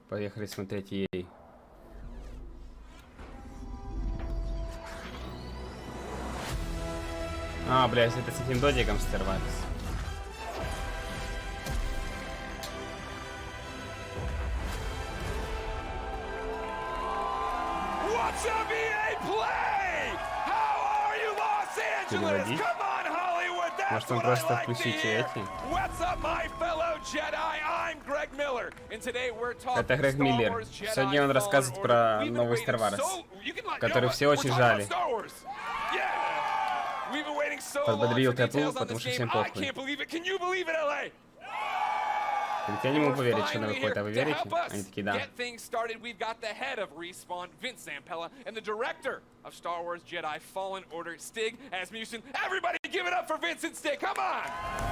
Поехали смотреть ей. А, блядь, это с этим додиком стервались. What's up, EA Play? How are you, Los Angeles? Come on, Hollywood. That's what I like to hear. What's up, my fellow Jedi? I'm Greg Miller, and today we're talking Это Грег Миллер. Сегодня он рассказывает про новый Star Wars, который все очень ждали. Подбодрил Тэпл, потому что всем похуй. Я не могу поверить, что она выходит, а вы верите? Они такие, да.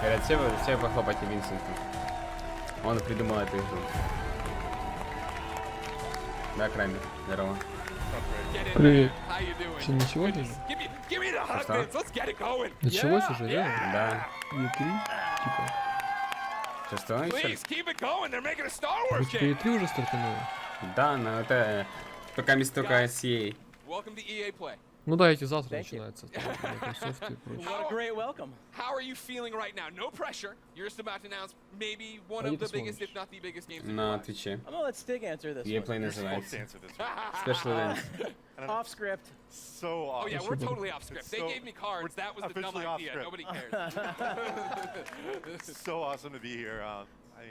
Говорят, все похлопайте Винсенту. Он придумал эту игру. Да, Крамер, здорово. Привет. Что, ничего не? Что? Началось уже, да? Да. E3? Типа. Что, еще? Типа E3 уже стартануло? Да, но это пока место только CA. Ну да, эти завтра начинаются. Microsoft и прочее. What a great welcome. How are you feeling right now? No pressure. You're just about to announce maybe one of the biggest, if not the biggest games in the На world. Твиче. I'm gonna let Stig answer this EA one. Play называется. Special event. Off script. So Oh yeah, we're totally off script. They gave me cards. That was the dumb idea. Nobody cares. so awesome to be here.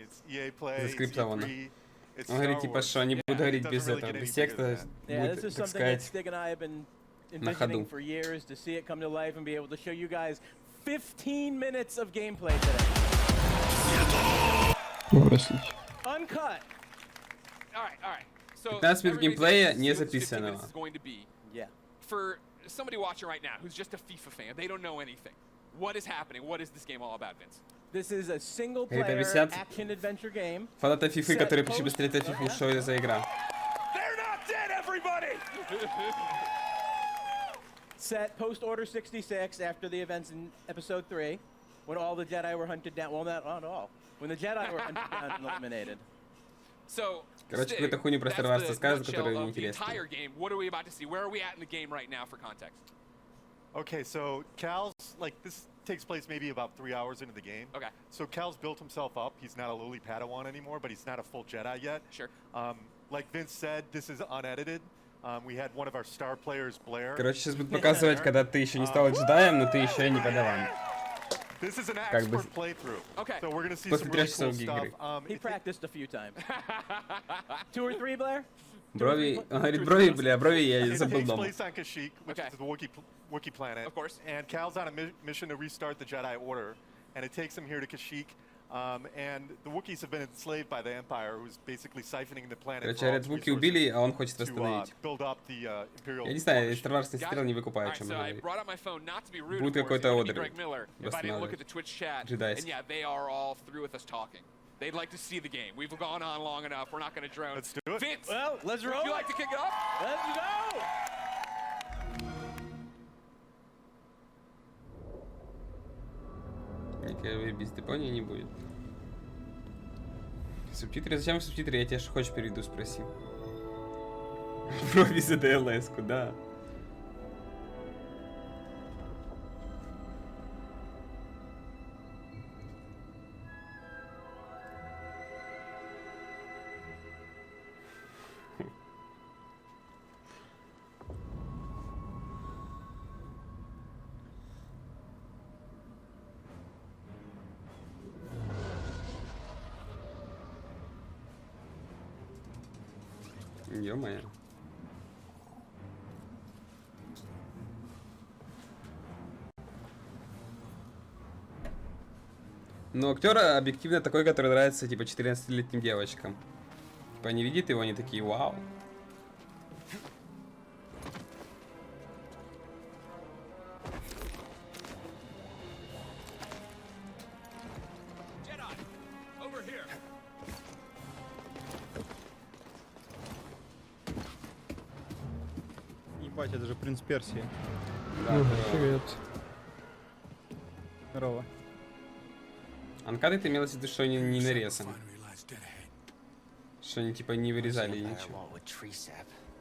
It's EA Play. It's Заскриптовано. E3. It's Он Star говорит, типа, Wars. что не буду говорить без doesn't really этого, get без any текста, bigger than Yeah, this будет, is так something that сказать, Stig and I have been на ходу. envisioning for years to see it come to life and be able to show you guys 15 minutes of gameplay today. Простите. Uncut. All right. So 15 минут геймплея, не everybody says 15 записанного. minutes is going to be. Yeah. For somebody watching right now who's just a FIFA fan, they don't know anything. What is happening? What is this game all about, Vince? This is a single Это player висят action adventure game. фанаты FIFA, которые пришли посмотреть эту FIFA, что это за игра. They're not dead, everybody! Set post Order 66 after the events in Episode 3, when all the Jedi were hunted down. Well, not all. When the Jedi were hunted down and eliminated. So, Короче, Stig, какую-то хуйню про Star that's Wars the рассказывают, nutshell которая of the неинтересна. entire game. What are we about to see? Where are we at in the game right now for context? Okay, so Cal's like this takes place maybe about 3 hours into the game. Okay. So Cal's built himself up. He's not a lowly Padawan anymore, but he's not a full Jedi yet. Sure. Like Vince said, this is unedited. We had one of our star players, Blair. Короче, сейчас будут показывать, когда ты еще не стал джедаем, но ты еще не подаван. This is an Как бы expert playthrough. Okay. So we're gonna see После some really 3 cool часов stuff. игры. He practiced a few times. 2 or 3, Blair? Брови, он говорит, брови, бля, брови я It забыл takes дома. place on Kashyyyk, which Okay. is the Wookiee planet. Of course. And Cal's on a mission to restart the Jedi Order, and it takes him here to Kashyyyk. And the Wookiees have been enslaved by the Empire, who's basically siphoning the planet. Короче, говорят, Вуки убили, а он хочет to восстановить. build up the Imperial. Я не знаю, Star Wars не смотрел, не All выкупаю, о right, чем so он I говорит. brought up my phone not to be rude, Будет of course, какой-то it would be ордер Greg Miller if I didn't look at the Twitch chat. Джедайский. And yeah, they are all through with us talking. They'd like to see the game. We've gone on long enough. We're not going to drone. Let's do it. Vince, Well, let's roll. would you like to kick it off? Let's go! Никакой без Японии не будет. Субтитры? Зачем субтитры? Я тебя что хочешь переведу, спроси. Брови за ДЛС-ку, да. Ё-моё. Но актер объективно такой, который нравится типа 14-летним девочкам. Типа они видят его, они такие, вау. Ебать, это же принц Персии. Да, Ну, здорово. привет. Что они типа не вырезали ничего.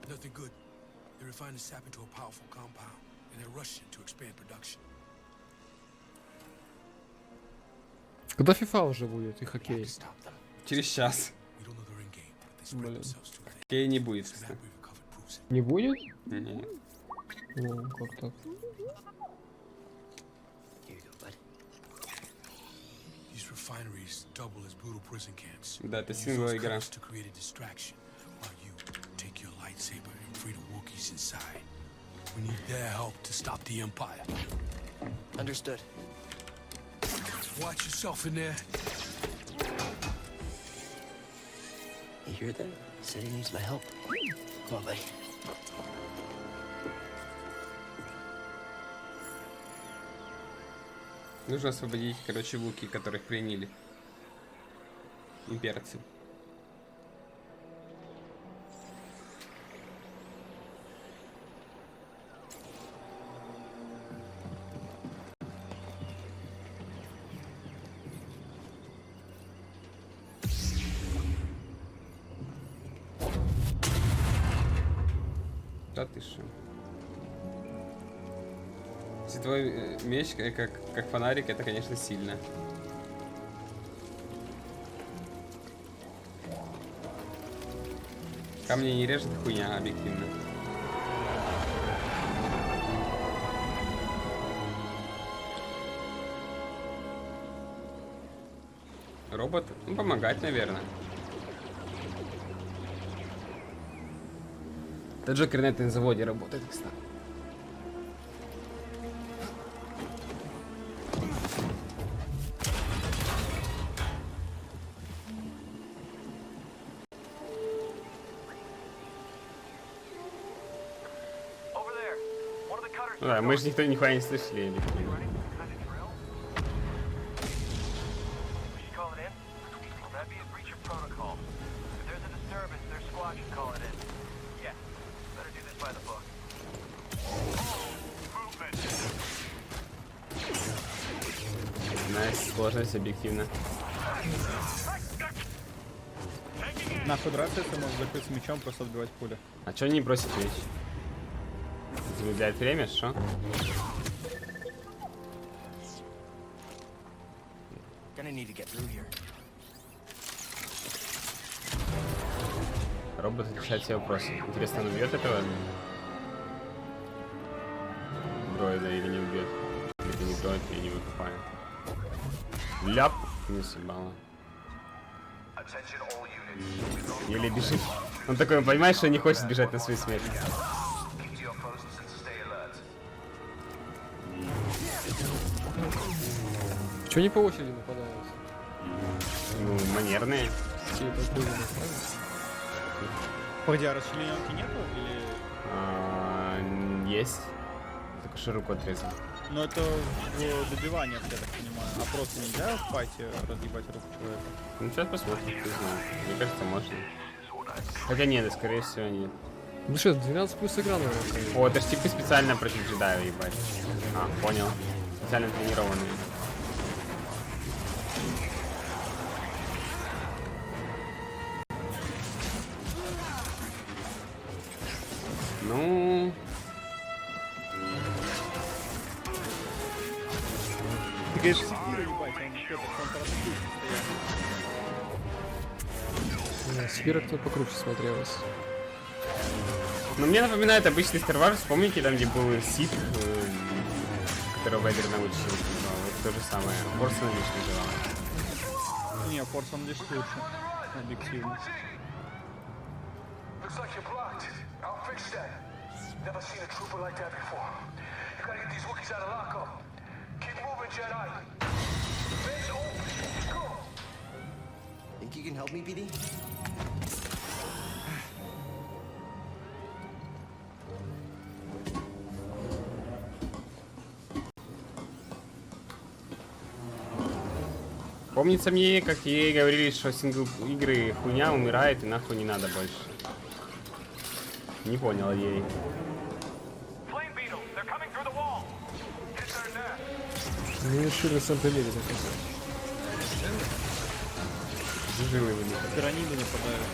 Nothing good. They refine the sap into a powerful compound, and they're rushing to expand production. Когда FIFA уже будет и хоккей? Через час. We don't know they're in game, but they spread Блин. themselves too thin. Хоккей не будет, The кстати. map we recovered proves it. Не будет? Не. Ну, как так? These refineries double as brutal prison camps. Да, это Use сингловая those игра. cuts to create a distraction, while you take your lightsaber and free the Wookiees inside. We need their help to stop the Empire. Understood. Watch yourself in there. You hear that? Said he needs my help. Come on, buddy. Нужно освободить, короче, Вуки, которых пленили. Имперцы. Да ты шо? Если твой меч как фонарик, это, конечно, сильно. Камни не режет хуйня, объективно. Робот? Ну, помогать, наверное. Это Джокер на этом заводе работает, кстати. Ну да, мы же никто нихуя не слышали, объективно. Найс, сложность объективно. Нахуй драться, если можно закрыть с мечом, просто отбивать пули. А чё не бросить меч? Замедляет время, что? Gonna need to get through here. Робот решает все вопросы. Интересно, он убьет этого дроида или не убьет? Или не дроид, или не выкупает? Ляп! Не съебало. Еле бежит. Он такой, он понимает, что не хочет бежать на свою смерть. Чё не по очереди нападают? Ну, манерные. Все это прыгают, правильно? Погоди, а расчлененки нету или... Есть. Только что руку отрезал. Ну это в добиваниях, я так понимаю. А просто нельзя в файте разъебать руку человека? Ну, сейчас посмотрим, не знаю. Мне кажется, можно. Хотя нет, скорее всего, нет. Ну что, 12 плюс игра, наверное. О, это ж типы специально против джедаев, ебать. А, понял. Специально тренированные. Ну... Ты говоришь, секира, ебать, он что-то контратакует постоянно. Спира кто покруче смотрелась. Ну, мне напоминает обычный Star Wars. Помните, там, где был Сид, которого Вейдер научил? Вот то же самое. Форс Unleashed называлось. Не, Force Unleashed лучше. Объективно. Looks like you're blocked. I'll fix that. Never seen a trooper like that before. You gotta get these Wookiees out of lockup. Keep moving, Jedi. Face open. Go. Think you can help me, BD? Помнится мне, как ей говорили, что сингл игры хуйня умирает и нахуй не надо больше. Не понял ей. Ну, решили сам померить записать. Жилы вылетели. Пирамиды нападают.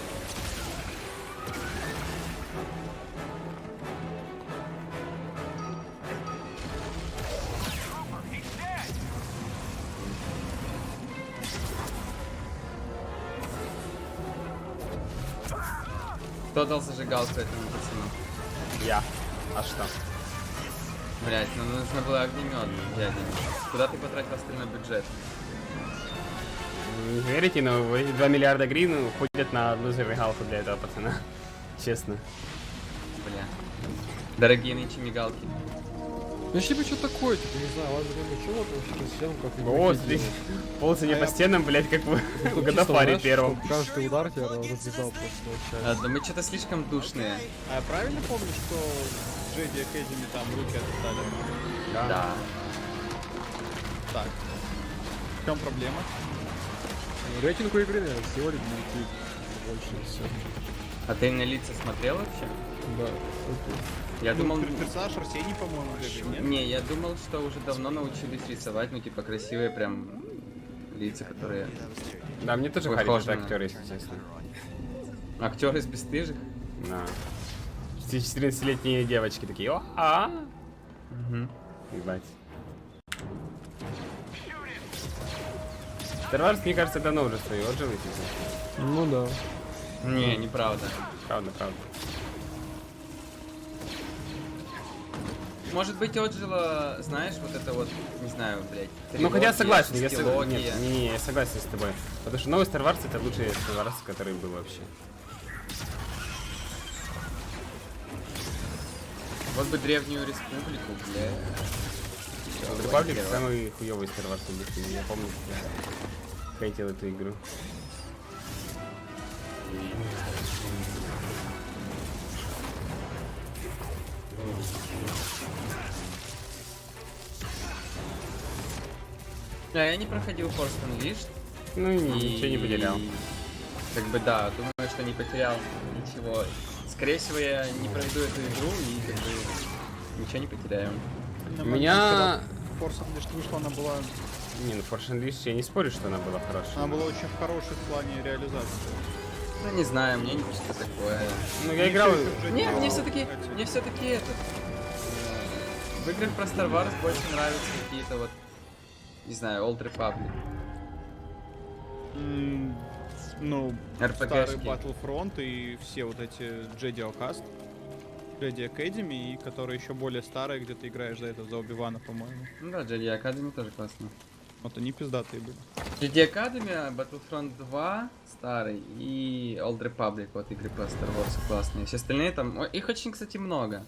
Кто дал зажигалку этому пацану? Я. А что? Блять, ну нужно было огнемет, дядя. Куда ты потратил остальной бюджет? Не верите, но эти 2 миллиарда гривен уходят на одну зажигалку для этого пацана. Честно. Бля. Дорогие нынче мигалки. Ну если бы что такое, типа, не знаю, лазерный мечом, это вообще совсем как Вот здесь ползание по стенам, блядь, как в Годофаре первом. Каждый удар тебя разрезал просто. Да мы что-то слишком душные. А я правильно помню, что в Jedi Academy там руки отлетали? Да. Так. В чем проблема? Рейтинг у игры, наверное, всего лишь найти больше и все. А ты на лица смотрел вообще? Да. Я думал... Персонаж Арсений, по-моему, бегает, нет? Не, я думал, что уже давно научились рисовать, ну типа красивые прям лица, которые... Да, мне тоже Похоже харит на- актеры, если честно. Актеры из бесстыжих? Да. 14-летние девочки такие, о, ебать. Star Wars, мне кажется, давно уже свои отзывы, типа. Ну да. Не, неправда. Правда, правда. Может быть, отжила, знаешь, вот это вот, не знаю, блядь. Ну, хотя я согласен, я стилогия. Нет, не, я согласен с тобой. Потому что новый Star Wars это лучший Star Wars, который был вообще. Вот бы древнюю республику, бля. Репаблик самый хуёвый Star Wars, если я помню, я хейтил эту игру. Да, я не проходил Force Unleashed. Ну, ничего не потерял. Как бы да, думаю, что не потерял ничего. Скорее всего, я не пройду эту игру и как бы ничего не потеряю. У меня... Force Unleashed вышла, она была... Не, ну Force Unleashed я не спорю, что она была хорошая. Она была очень хорошей в плане реализации. Ну не знаю, мне не что такое. Ну, я играл... Не, мне все-таки это... В играх про Star Wars больше нравятся какие-то вот, не знаю, Old Republic. Ну, RPG-шки. старый Battlefront и все вот эти Jedi Outcast, Jedi Academy, и которые еще более старые, где ты играешь за это, за Оби-Вана, по-моему. Ну да, Jedi Academy тоже классно. Вот они пиздатые были. Jedi Academy, Battlefront 2 старый и Old Republic, вот игры по Star Wars классные. Все остальные там, их очень, кстати, много.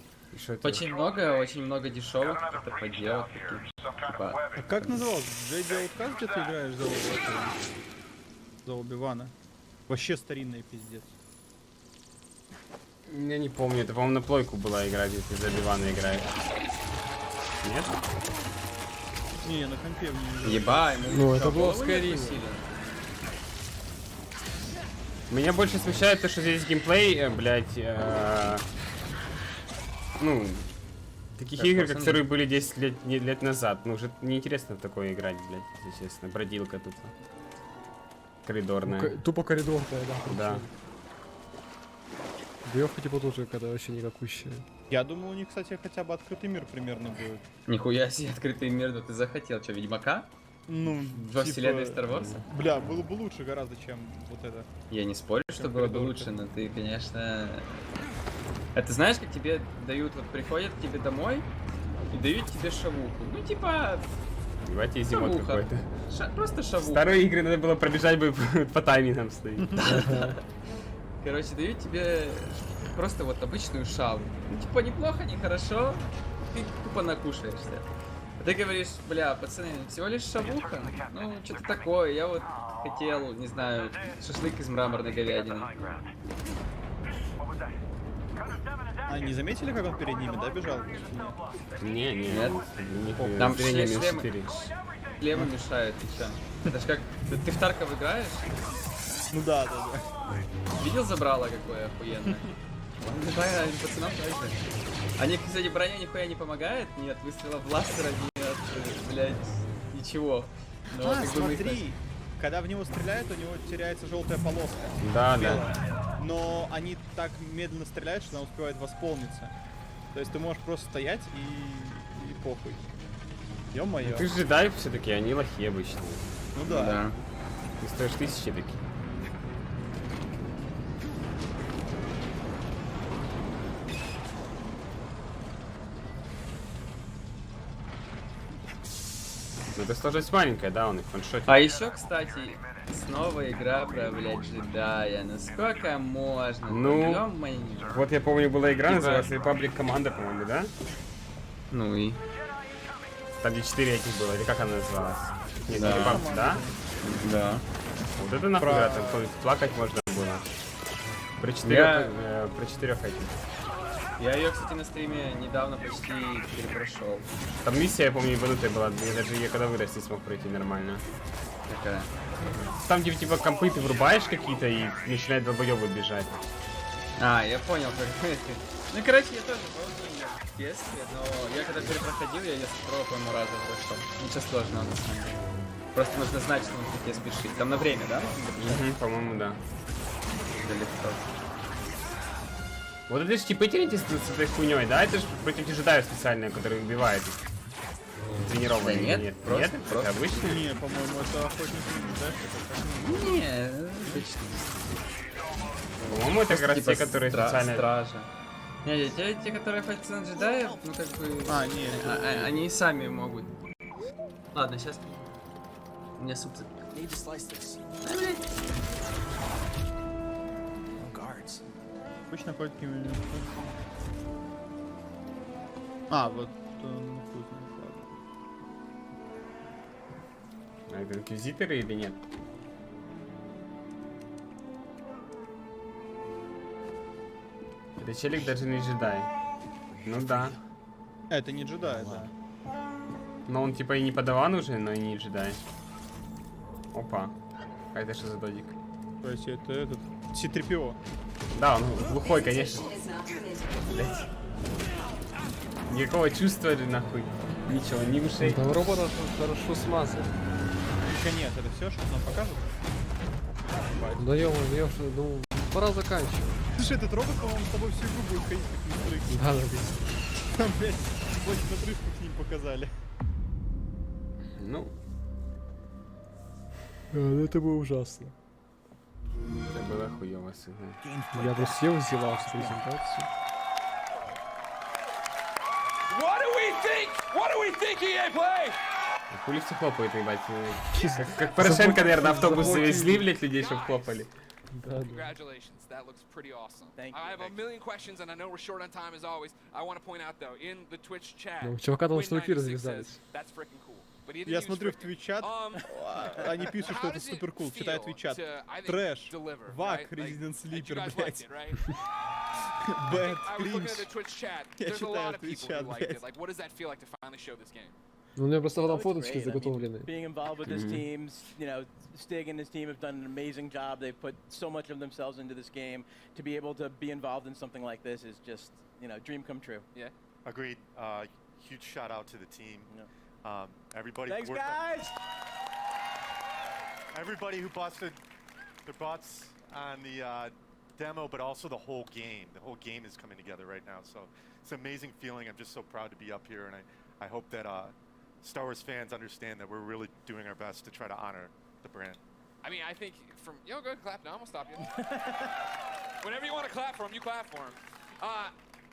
Очень много дешевых каких-то подделок таких. Типа... А как назывался? Jedi Outcast, где ты играешь за Оби-Вана? Вообще старинный пиздец. Я не помню, это, по-моему, на плойку была игра, где ты за дивана играешь. Нет? Не, на компе мне не Еба, ему Ну, это что, было в голову не Skyrim. откусили? Меня больше смущает то, что здесь геймплей, блять, ну, таких Как игр, Force которые были 10 лет назад. Ну, уже неинтересно в такое играть, блять, если честно. Бродилка тут. Коридорная. Тупо коридорная, да. Да. Боевка типа тоже когда вообще никакущая. Я думаю, у них, кстати, хотя бы открытый мир примерно будет. Нихуя себе открытый мир, да ты захотел. Что, Ведьмака? Ну, Во вселенной Star Wars? Бля, было бы лучше гораздо, чем вот это. Я не спорю, что было бы лучше, но ты, конечно... Это знаешь, как тебе дают, вот приходят к тебе домой и дают тебе шавуху. Ну, типа... Ебать, изимот шавуха. какой-то. Просто шавуха. Старые игры надо было пробежать бы по таймингам стоит. Короче, дают тебе просто вот обычную шаву. Ну, типа, неплохо, не хорошо, ты тупо накушаешься. А ты говоришь, бля, пацаны, всего лишь шавуха? Ну, что-то такое, я вот хотел, не знаю, шашлык из мраморной говядины. А не заметили, как он перед ними, да, бежал? Не, Нет? нихуя. Там Зрение все минус шлемы, 4. шлемы мешают, ты чё? Это ж как... Ты в Тарков играешь? Ну да, да, да. Видел забрало какое охуенное? Да, пацанам так же. Они, кстати, броня нихуя не помогает, ни от выстрела бластера, ни от, блядь, ничего. Но как бы мы их смотри! Когда в него стреляют, у него теряется желтая полоска. Да, белая. да. Но они так медленно стреляют, что она успевает восполниться. То есть ты можешь просто стоять и похуй. Ё-моё. Ты же джедай все-таки, они лохи обычные. Ну да. Ты стоишь 1000 такие. Ну, это сложность маленькая, да, он их ваншотит. А еще, кстати, снова игра про, блядь, джедая. Ну сколько можно? Ну, Ё-моё. вот я помню, была игра, Типа- называлась Republic Команда, по-моему, да? Ну и? Там где 4 этих было, или как она называлась? Нет, Да. не Republic, да? Да. Вот это нахуй, Про- там плакать можно было. Про 4 Я- про 4 этих. Я ее, кстати, на стриме недавно почти перепрошел. Там миссия, я помню, ебанутая была. Я даже ее когда вырос не смог пройти нормально. Такая. Там где типа компы ты врубаешь какие-то и начинает долбоёбы бежать. А, я понял, как это. Ну, короче, я тоже был в детстве, но я когда перепроходил, я ее с второго, по-моему, раза прошел. Ничего сложного, на самом деле. Просто нужно знать, что нужно где спешить. Там на время, да? По-моему, да. Легко. Вот это же типа эти с этой хуйней, да? Это же против джедаев специальные, которые убивают их. Тренированные. Да нет, нет, просто- нет? просто- Это обычно? Не, по-моему, это охотники на джедаев. Не, обычно. По-моему, это как раз те, которые специально... Стража. Не, те, которые охотятся на джедаев, ну как бы... А, нет. Они и сами могут. Ладно, сейчас... У меня суп... Need to slice this. Guards. Обычно охотники... А, вот... хуй знает, ладно. А это инквизиторы или нет? Это челик даже не джедай. Ну да. Это не джедай, да. Но он типа и не подаван уже, но и не джедай. Опа. А это что за додик? То есть это этот... C-3PO. Да, он глухой, конечно. Блять. Никакого чувства или нахуй. Ничего, ни ушей. Там робота хорошо смазал. Еще нет, это все, что нам покажут? Да ё-моё, я уже думал, пора заканчивать. Слушай, этот робот, по-моему, с тобой всю игру будет ходить как инструкция. Да, да. Там, блядь, больше надрывку к ним показали. Ну, Это было ужасно. это было хуёво сыграть. Я бы сел взяла в презентацию. What do we think, EA Play? Хули все хлопают, ебать. Как Порошенко, наверное, автобус завезли, блядь, людей, чтобы хлопали. Да, да. Congratulations, that looks pretty awesome. Thank I you, have a thank million questions, and I know we're short on time as always. I want to point out though, in the Twitch chat, Ну, у чувака там Win96 штуки says, развязались. That's freaking cool. But he didn't Я use смотрю в freaking. твичат, они пишут, что How это does it супер кул. Читаю feel твичат. to, I think, Трэш, deliver, Вак, right? Like, Resident you Sleeper, guys liked блядь. it, right? Бэд, I was looking at the кринж. Twitch chat. Я There's a читаю lot of Twitch people chat, who liked блядь. it. Like, what does that feel like to finally show this game? Ну, у меня просто Oh, там it's фоточки great. I mean, заготовлены. being involved with this team, you know, Stig and his team have done an amazing job. They've put so much of themselves into this game. To be able to be involved in something like this is just, you know, dream come true. Yeah. Agreed. Huge shout out to the team. Yeah. Everybody. Thanks, worked on- guys. Everybody who busted their butts on the demo, but also the whole game. The whole game is coming together right now. So it's an amazing feeling. I'm just so proud to be up here, and I hope that Star Wars fans understand that we're really doing our best to try to honor the brand. I mean, I think from go ahead, clap now. I'm gonna stop you. Whenever you want to clap for him, you clap for him.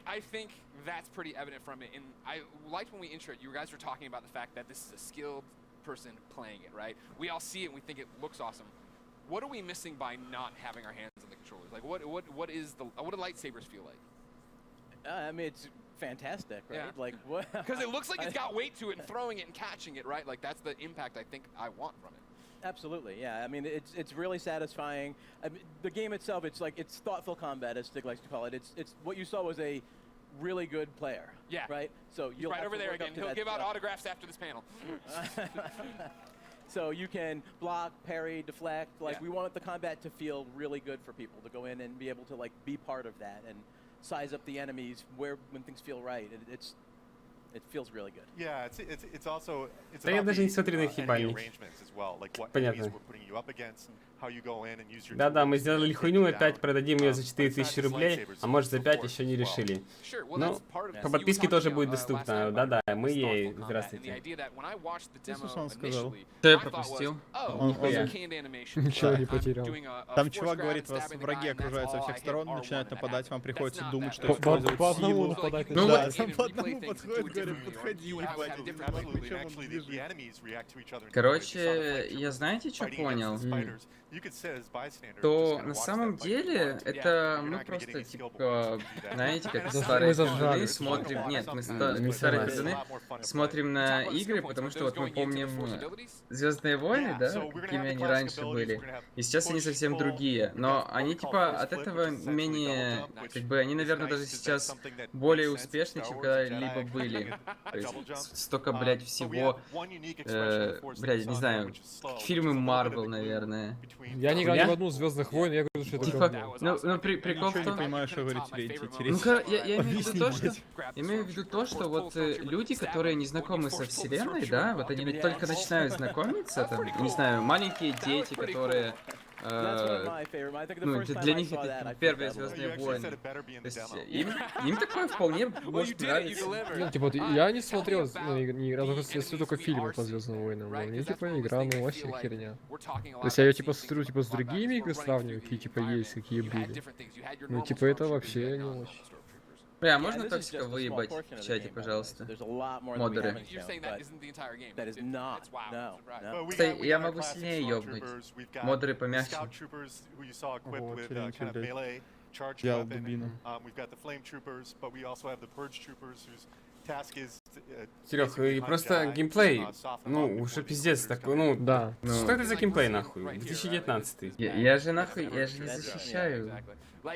I think that's pretty evident from it. And I liked when we introed, you guys were talking about the fact that this is a skilled person playing it, right? We all see it and we think it looks awesome. What are we missing by not having our hands on the controllers? Like, what do lightsabers feel like? I mean, it's fantastic, right? Yeah. Like what? Because it looks like it's got weight to it and throwing it and catching it, right? Like that's the impact I think I want from it. Absolutely, yeah. I mean, it's really satisfying. I mean, the game itself, it's thoughtful combat, as Stig likes to call it. It's what you saw was a really good player. Yeah. Right. So you'll Right have over to there work up again. to He'll that give out stuff. autographs after this panel. So you can block, parry, deflect. Like Yeah. we want the combat to feel really good for people to go in and be able to like be part of that and size up the enemies when things feel right. It feels really good. Yeah, it's also it's Да я about даже не the, смотрю на их enemy ебальник. arrangements as well, like what Понятно. enemies we're putting you up against, how you go in and use your Да-да, мы tools to сделали take хуйню, them опять down. продадим ее за But it's 4000 not just рублей, lightsabers, а может за it's 5 the еще не Force as well. решили. Sure, well, Ну, that's part of по it. подписке You were тоже talking, будет last доступно. night Да-да, about мы Starfall ей. combat, and the Здравствуйте. idea that when I watched the demo Иисус, он сказал. initially, Что я my thought was, пропустил? oh, Он- here's a он- canned animation. Ничего where не I'm потерял. doing a Там force чувак grab говорит, and вас stabbing the враги guy, and that's окружают со all всех I hit сторон, R1 начинают and that нападать, happens. вам приходится That's not думать, that что bad. использовать по одному силу. нападать Ну Да, вот, сам and по replay одному things подходит, into a говорит, different подходи, view. You have ебать, different нахуй, Absolutely, чем and он actually бежит. the enemies react to each other. Короче, я знаете, что понял? То на самом деле это мы просто типа, знаете, как старые зажрались. пацаны смотрим, нет, мы Не старые согласен. пацаны смотрим на игры, потому что вот мы помним Звездные войны, да, какими они раньше были, и сейчас они совсем другие, но они типа от этого менее, как бы они, наверное, даже сейчас более успешны, чем когда-либо были. То есть столько, блядь, всего, блядь, не знаю, фильмы Марвел, наверное. Я не играл ни в одну Звездных войн, я говорю, что это Типа, говно. ну прикол в Ничего не том, понимаю, что говорите, Лети, ну-ка, интересно. я имею в виду то, что... Объясни, Я имею в виду то, что вот люди, которые не знакомы со вселенной, да, вот они только начинают знакомиться, там, не знаю, маленькие дети, которые... ну, для них это первые Звездные войны. То есть им такое вполне может нравиться. Ну, типа, я не смотрел, ну, не играл, только смотрю только фильмы по Звездным войнам. Но мне типа игра, ну, вообще херня. То есть я ее типа смотрю типа с другими играми сравниваю, какие типа есть, какие были. Ну, типа это вообще не очень. Бля, можно токсика выебать в чате, пожалуйста? Модеры. Кстати, я могу сильнее ёбнуть. Модеры помягче. Вот, черенки, блядь. Взял дубину. Серег, и просто геймплей, ну, уже пиздец такой, ну, Да. что это за геймплей, нахуй? 2019. Я же нахуй, я же не защищаю.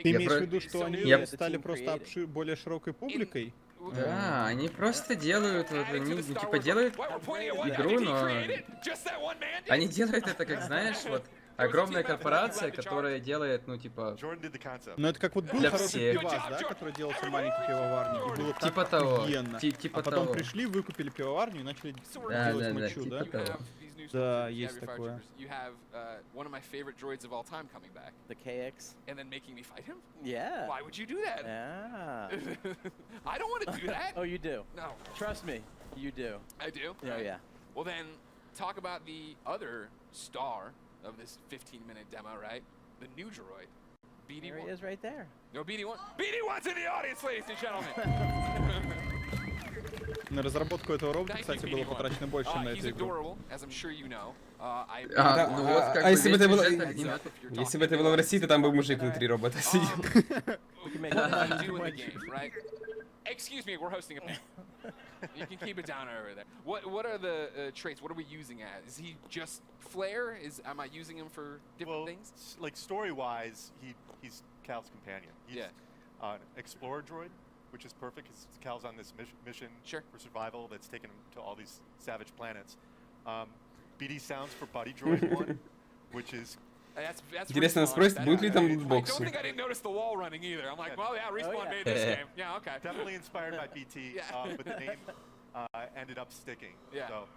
Ты Я имеешь в про- виду, что они я- стали просто более широкой публикой? Да, они просто делают, вот, они, ну, типа, делают игру, но... Они делают это, как знаешь, вот, огромная корпорация, которая делает, ну, типа... Ну это как вот был Для хороший всех. пивас, да, который делался в маленькой пивоварне, и было так Типа того. охуенно. Типа А потом того. пришли, выкупили пивоварню и начали Да, делать да, да, мочу, да? типа того. Да, есть такое. You have one of my favorite droids of all time coming back, The KX. and then making me fight him? Yeah. Why would you do that? Ah. I don't want to do that. Oh, you do. No, Trust me, you do. I do. Oh, yeah. Well, then talk about the other star of this 15-minute demo, right? The new droid, There he BD1. is right there. No, BD1. BD1's in the audience, ladies and gentlemen. На разработку этого робота, Thank you, кстати, было BD1. потрачено больше на He's эту игру. adorable, as I'm sure you know. Ну вот, как бы, если бы весь это было... сюжет огнемёт. Если бы это было в России, то там бы мужик внутри робота сидел. We can make What it. does he do in the game, right? Excuse me, we're hosting a panel. You can keep it down over there. What are the traits? What are we using as? Is he just flair? Am I using him for different things? Like story-wise, he's Cal's companion. He's an explorer droid, which is perfect because Cal's on this mission Sure. for survival that's taken him to all these savage planets. BD sounds for buddy droid 1, which is That's Интересно, Respawn. спросит, будут ли там I don't лутбоксы? think I didn't notice the wall running either. I'm like, well, yeah, Respawn yeah. made this game. Yeah, okay. definitely inspired by BT, Yeah. but the name ended up sticking. Yeah. So,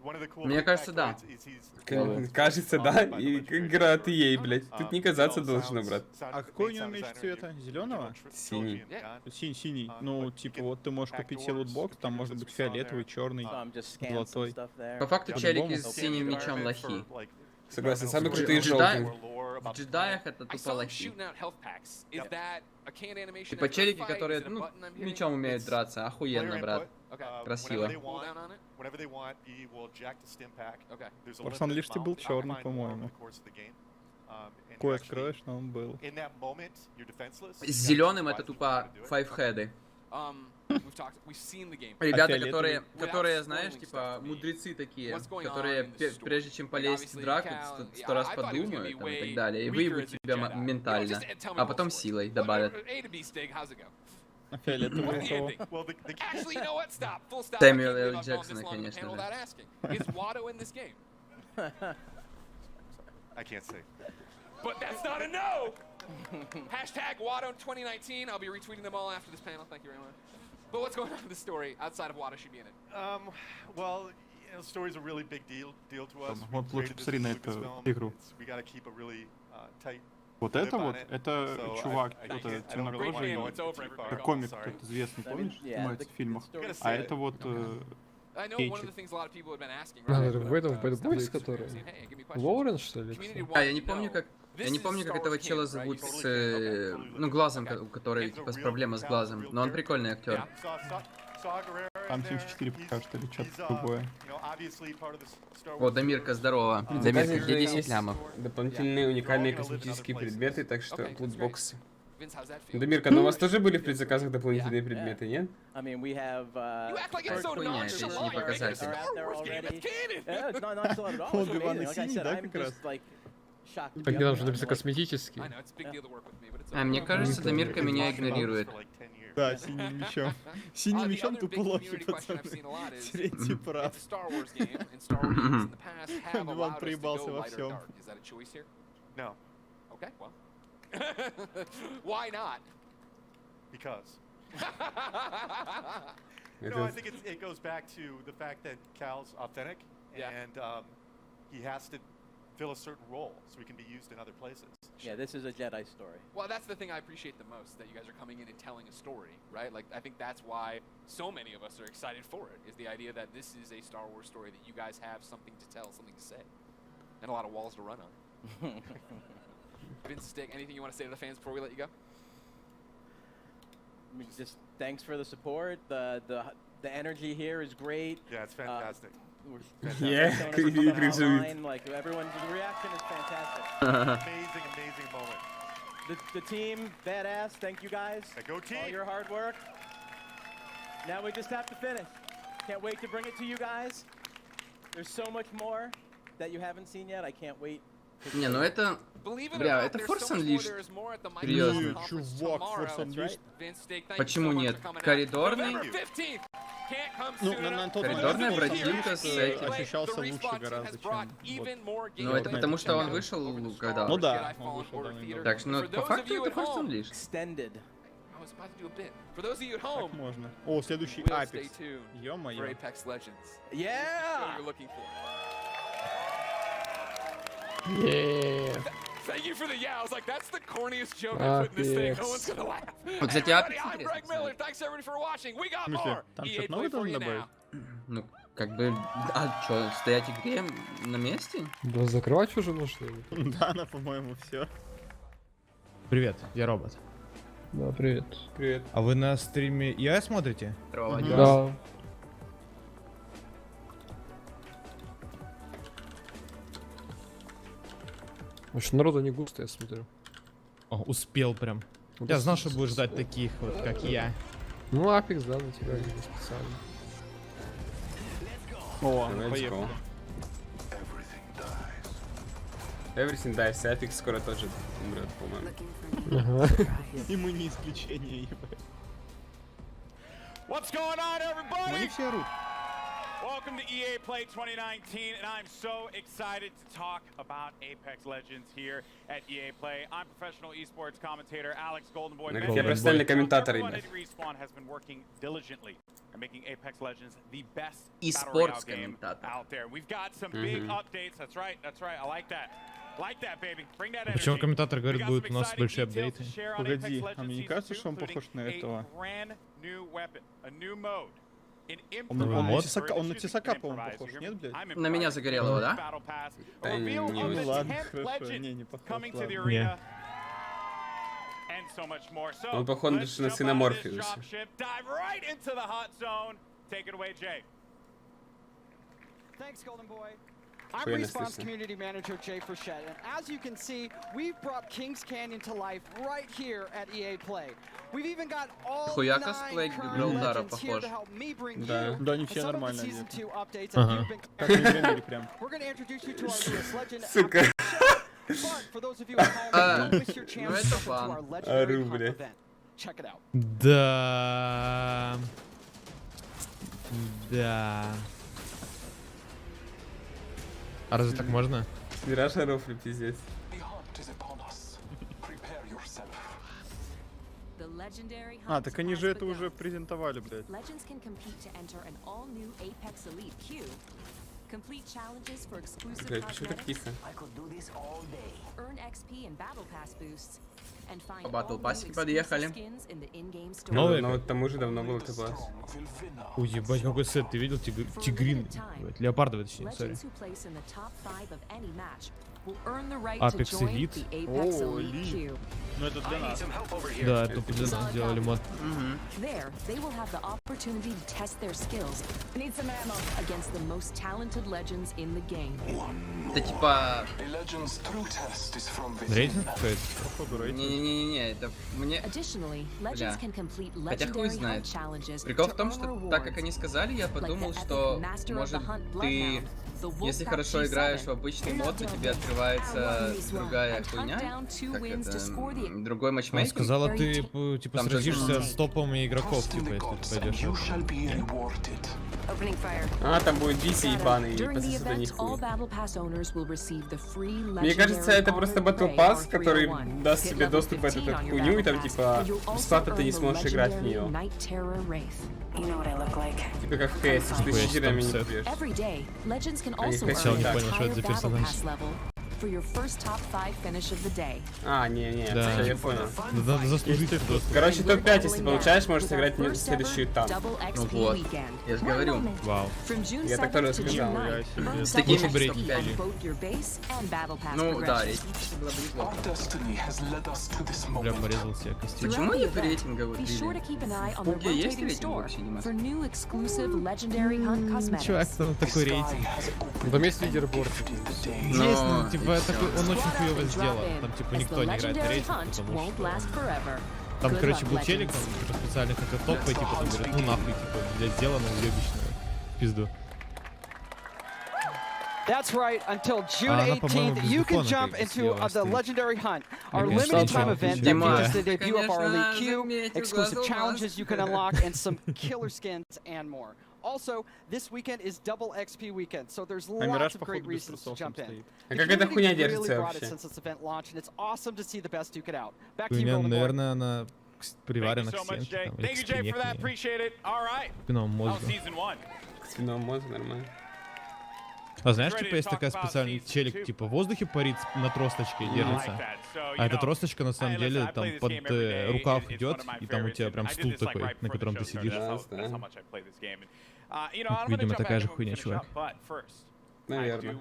one of the cool Мне кажется, да. is he's Кажется, да, и как игра от EA, блядь. Тут не казаться должно, брат. А какой у него меч цвета? Зеленого? Синий. Синий. Ну, типа, вот ты можешь купить себе лутбокс, там может быть фиолетовый, черный. So I'm just scanning some Золотой. stuff there. По факту челики По-любому. с синим мечом лохи. Согласен, самые крутые Джедай- желтые. В джедаях это I тупо saw him лохи. shooting out health packs. Is that a canned animation? Типа after a челики, fight? которые, Is it a ну, button I'm hitting? мечом умеют драться. Охуенно, брат. Красиво. Whenever they want, BD will jack the stim pack. Okay. There's a Просто он limited лишь ты был amount. You'll черный, find more по-моему. over the course of the game. And you Кое actually- откроешь, но он был. In that moment, you're defenseless. С зеленым это тупо файвхеды. We've seen the game. Ребята, фиолетовый? которые, знаешь, типа, мудрецы такие, которые прежде чем полезть в драку, 100 раз подумают там, и так далее, и выебут тебя ментально, а потом силой добавят. A to B, Stig, how's it go? А фиолетовый What у do you кого? think? Well, the Actually, you know what? Stop. Full stop. Samuel I can't L. believe I've gone this Jacksona, long on the конечно panel же. without asking. Is Watto in this game? I can't say. But that's not a no! Hashtag Watto 2019. I'll be retweeting them all after this panel. Thank you very much. But what's going on in the story outside of Wada should be in it? Well, you know, story's a really big deal to us. Вот We лучше created this посмотри на as эту Lucasfilm. игру. We gotta keep a really tight. Вот lip это on вот, it. это So чувак, I кто-то don't really темнокожий, wanna go It's over, too far. как комик Sorry. тот известный, I mean, помнишь, yeah, снимается в фильмах. story- Gotta А say это it. вот I know one of Кейчик. the things a lot of people have been asking. А, Right? это в этом, в Бэтбойсе, который... Лоуренс, что ли? А, я не помню, как этого чела зовут с, ну, глазом, у который, типа, с проблемой с глазом. Но он прикольный актер. там 74 пока что или что-то другое. О, Дамирка, здорово. В Дамирка, заказе где же 10 есть лямов? дополнительные уникальные косметические предметы, так что лутбоксы. Vince, how's that feel? Дамирка, но у вас тоже были в предзаказах дополнительные предметы, нет? I mean, we have. You act like it's so Хуйня, это nonchalant. не показатель. It's a Star Wars game. It's canon. Yeah, it's not nonchalant at all. Он It's Иван amazing. Like I Синий, said, да, I'm как раз? just like shocked. to be Так up где там here. же I'm написано like, косметический. I know it's a big deal to work with me, but it's А мне кажется, Дамирка меня игнорирует. Да, синим мечом. Синим мечом тупо лохи, пацаны. Третий прав. It's a Star Wars game, and Star Wars games in the past have Иван allowed us to проебался go во light or всем. dark. Is that a choice here? No, Okay, well. Why not? because. Это- No, I think it goes back to the fact that Cal's authentic, Yeah. and he has to fill a certain role so he can be used in other places. Yeah, this is a Jedi story. Well, that's the thing I appreciate the most, that you guys are coming in and telling a story, right? Like, I think that's why so many of us are excited for it, is the idea that this is a Star Wars story, that you guys have something to tell, something to say, and a lot of walls to run on. Vince, Stick, anything you want to say to the fans before we let you go? I mean, just thanks for the support. The energy here is great. Yeah, it's fantastic. We're Yeah, showing us he coming agrees with online, like everyone's the reaction is fantastic. Amazing moment. The team, badass. Thank you guys. Yeah, go team. All your hard work. Now we just have to finish. Can't wait to bring it to you guys. There's so much more that you haven't seen yet. I can't wait. Не, ну это... Believe it or Бля, not, это there's Force so much more. Unleashed. There is more at the Серьезно. Microsoft conference Чувак, tomorrow. Force Unleashed. Vince, Stick, thank you Почему so much нет? for coming out. Коридорный? November 15th. Can't come Ну, soon на enough. тот Коридорная момент бродилка с этим. ощущался лучше гораздо, чем вот. Ну это потому что он вышел, когда... Ну да, он вышел давно. Так что, ну, по факту это Force Unleashed. Extended. I was about to do a bit. For those of you at home, Так можно. О, следующий we'll stay Апекс. tuned for Ё-моё. Apex Legends. What Yeah. you're looking for. Yeah. Thank you for the yeah. I was like, that's the corniest joke I put in this thing. No one's gonna laugh. Ну, кстати, Hey, Apex everybody, I'm Greg интересно. Miller. Thanks everybody for watching. We got В смысле, more. там EA что-то Play новое for должно you добавить? now. Ну, как бы... А чё, стоять в игре на месте? Да закрывать уже нужно. Да, она, по-моему, все. Привет, я робот. Да, привет. Привет. А вы на стриме я смотрите? Здорово, Мгм. Дёс. Да. Очень народу не густо, я смотрю. О, успел прям. Я знал, что будешь ждать таких вот, как я. Ну, Апекс, да, на тебя не специально. О, Let's поехали. go. Everything Dies, Апекс скоро тоже умрет, по-моему. Ага. И мы не исключение, ебать. What's going on, Ну everybody? они все орут. Welcome to EA Play 2019, and I'm so excited to talk about Apex Legends here at EA Play. I'm professional esports commentator Alex Goldenboy. Ну, Mendes. я профессиональный комментатор, Everyone ребят. at Respawn has been working diligently and making Apex Legends the best Esports battle royale game комментатор. out there. We've got some big updates. That's right. I like that. Like that, baby. Bring that energy. Почему комментатор говорит, We got будут some у нас exciting большие details апдейты? to share on Погоди, Apex а Legends мне не Season кажется, 2, что он похож на including этого? a brand new weapon, a new mode. Он на Тесака, по-моему, похож, нет, блядь? На меня загорелого, да? Да не Ну очень. ладно, хорошо, не похож, ладно. Не. Он похож на сына Морфеуса. Thanks, Golden Boy. I'm Buenas, Respawn's Lisa. community manager, Jay Frechette, and as you can see, we've brought Kings Canyon to life right here at EA Play. We've even got all Хуя 9 косплей current Грилдара legends here похож. to help me bring Да. you Да, они все some of the нормально Season одеты. 2 updates that Ага. you've бeen Как на игре прям. We're going to introduce you to our newest legend. Сука. But for those of you at home, don't miss your chance ну to это step into фан. our legendary Ору, hunt бля. event. Check it out. Да. Да. А разве так можно? Мираж Рофли, пиздец. А, так они же это уже презентовали, блядь. Блядь, почему так тихо? По батл пассике подъехали. Новые? Но вот тому же давно был ТПС. Ой, ебать, какой сет, ты видел? Тигрин. Леопардовый, точнее, сори. Apex Elite. О, Elite. Ну это для нас. Да, это для нас сделали мод. Это типа... Рейтинг какой-то? Не-не-не, это мне... Бля. Хотя хуй знает. Прикол в том, что так как они сказали, я подумал, что может ты... Если хорошо играешь в обычный мод, то тебе открывается другая хуйня, как это, другой Она матчмейкинг. сказала, ты типа Там сразишься с топом игроков, типа, если ты пойдешь. А, там будет DC ебаный, и пососет них хуй. Мне кажется, это просто Battle Pass, который даст тебе доступ в эту хуйню, и там типа бесплатно ты не сможешь играть в нее. Типа как в CS, что ты с читерами не побьешь. Сначала не понял, что это за персонаж. А, не, Да. я понял. Надо заслужить доступ. Короче, топ-5, если получаешь, можешь сыграть следующую там. Ну вот, я же говорю. Вау. Я так тоже сказал. С такими Лучше бы рейтинг топ-5. были. Ну да, рейтинг было бы неплохо. Бля, порезал себе костюм. Почему не по рейтингу слили? В Пуге есть рейтинг вообще, Димас? Чувак, там такой рейтинг. Ну, там есть лидерборд. Есть, ну, типа, такой, он очень хуёво сделан. Там, типа, никто не играет на рейтинг, потому что... Там, короче, был челик, он типа, специально хотел топ пойти, потом говорит, ну нахуй, типа, блядь, сделано уебищно. Пизду. That's right. Until June 18th, you can jump into the Legendary Hunt, our limited time event that features the debut of our Elite Q, exclusive challenges you can unlock, and some killer skins and more. Also, this weekend is double XP weekend, so there's lots of great reasons to jump in. А как эта хуйня держится вообще? Since this event launched, and it's awesome to see the best duke it out. Back to you, Хуйня, Golden Boy. наверное, она приварена к стенке, там, или к спине к ней. К спинному мозгу. К спинному мозгу нормально. А знаешь, типа, есть такая специальный челик, типа, в воздухе парит на тросточке держится. А эта тросточка, на самом деле, там под рукав идет, и там у тебя прям стул такой, на котором ты сидишь. Видимо, такая же хуйня, чувак. Наверное.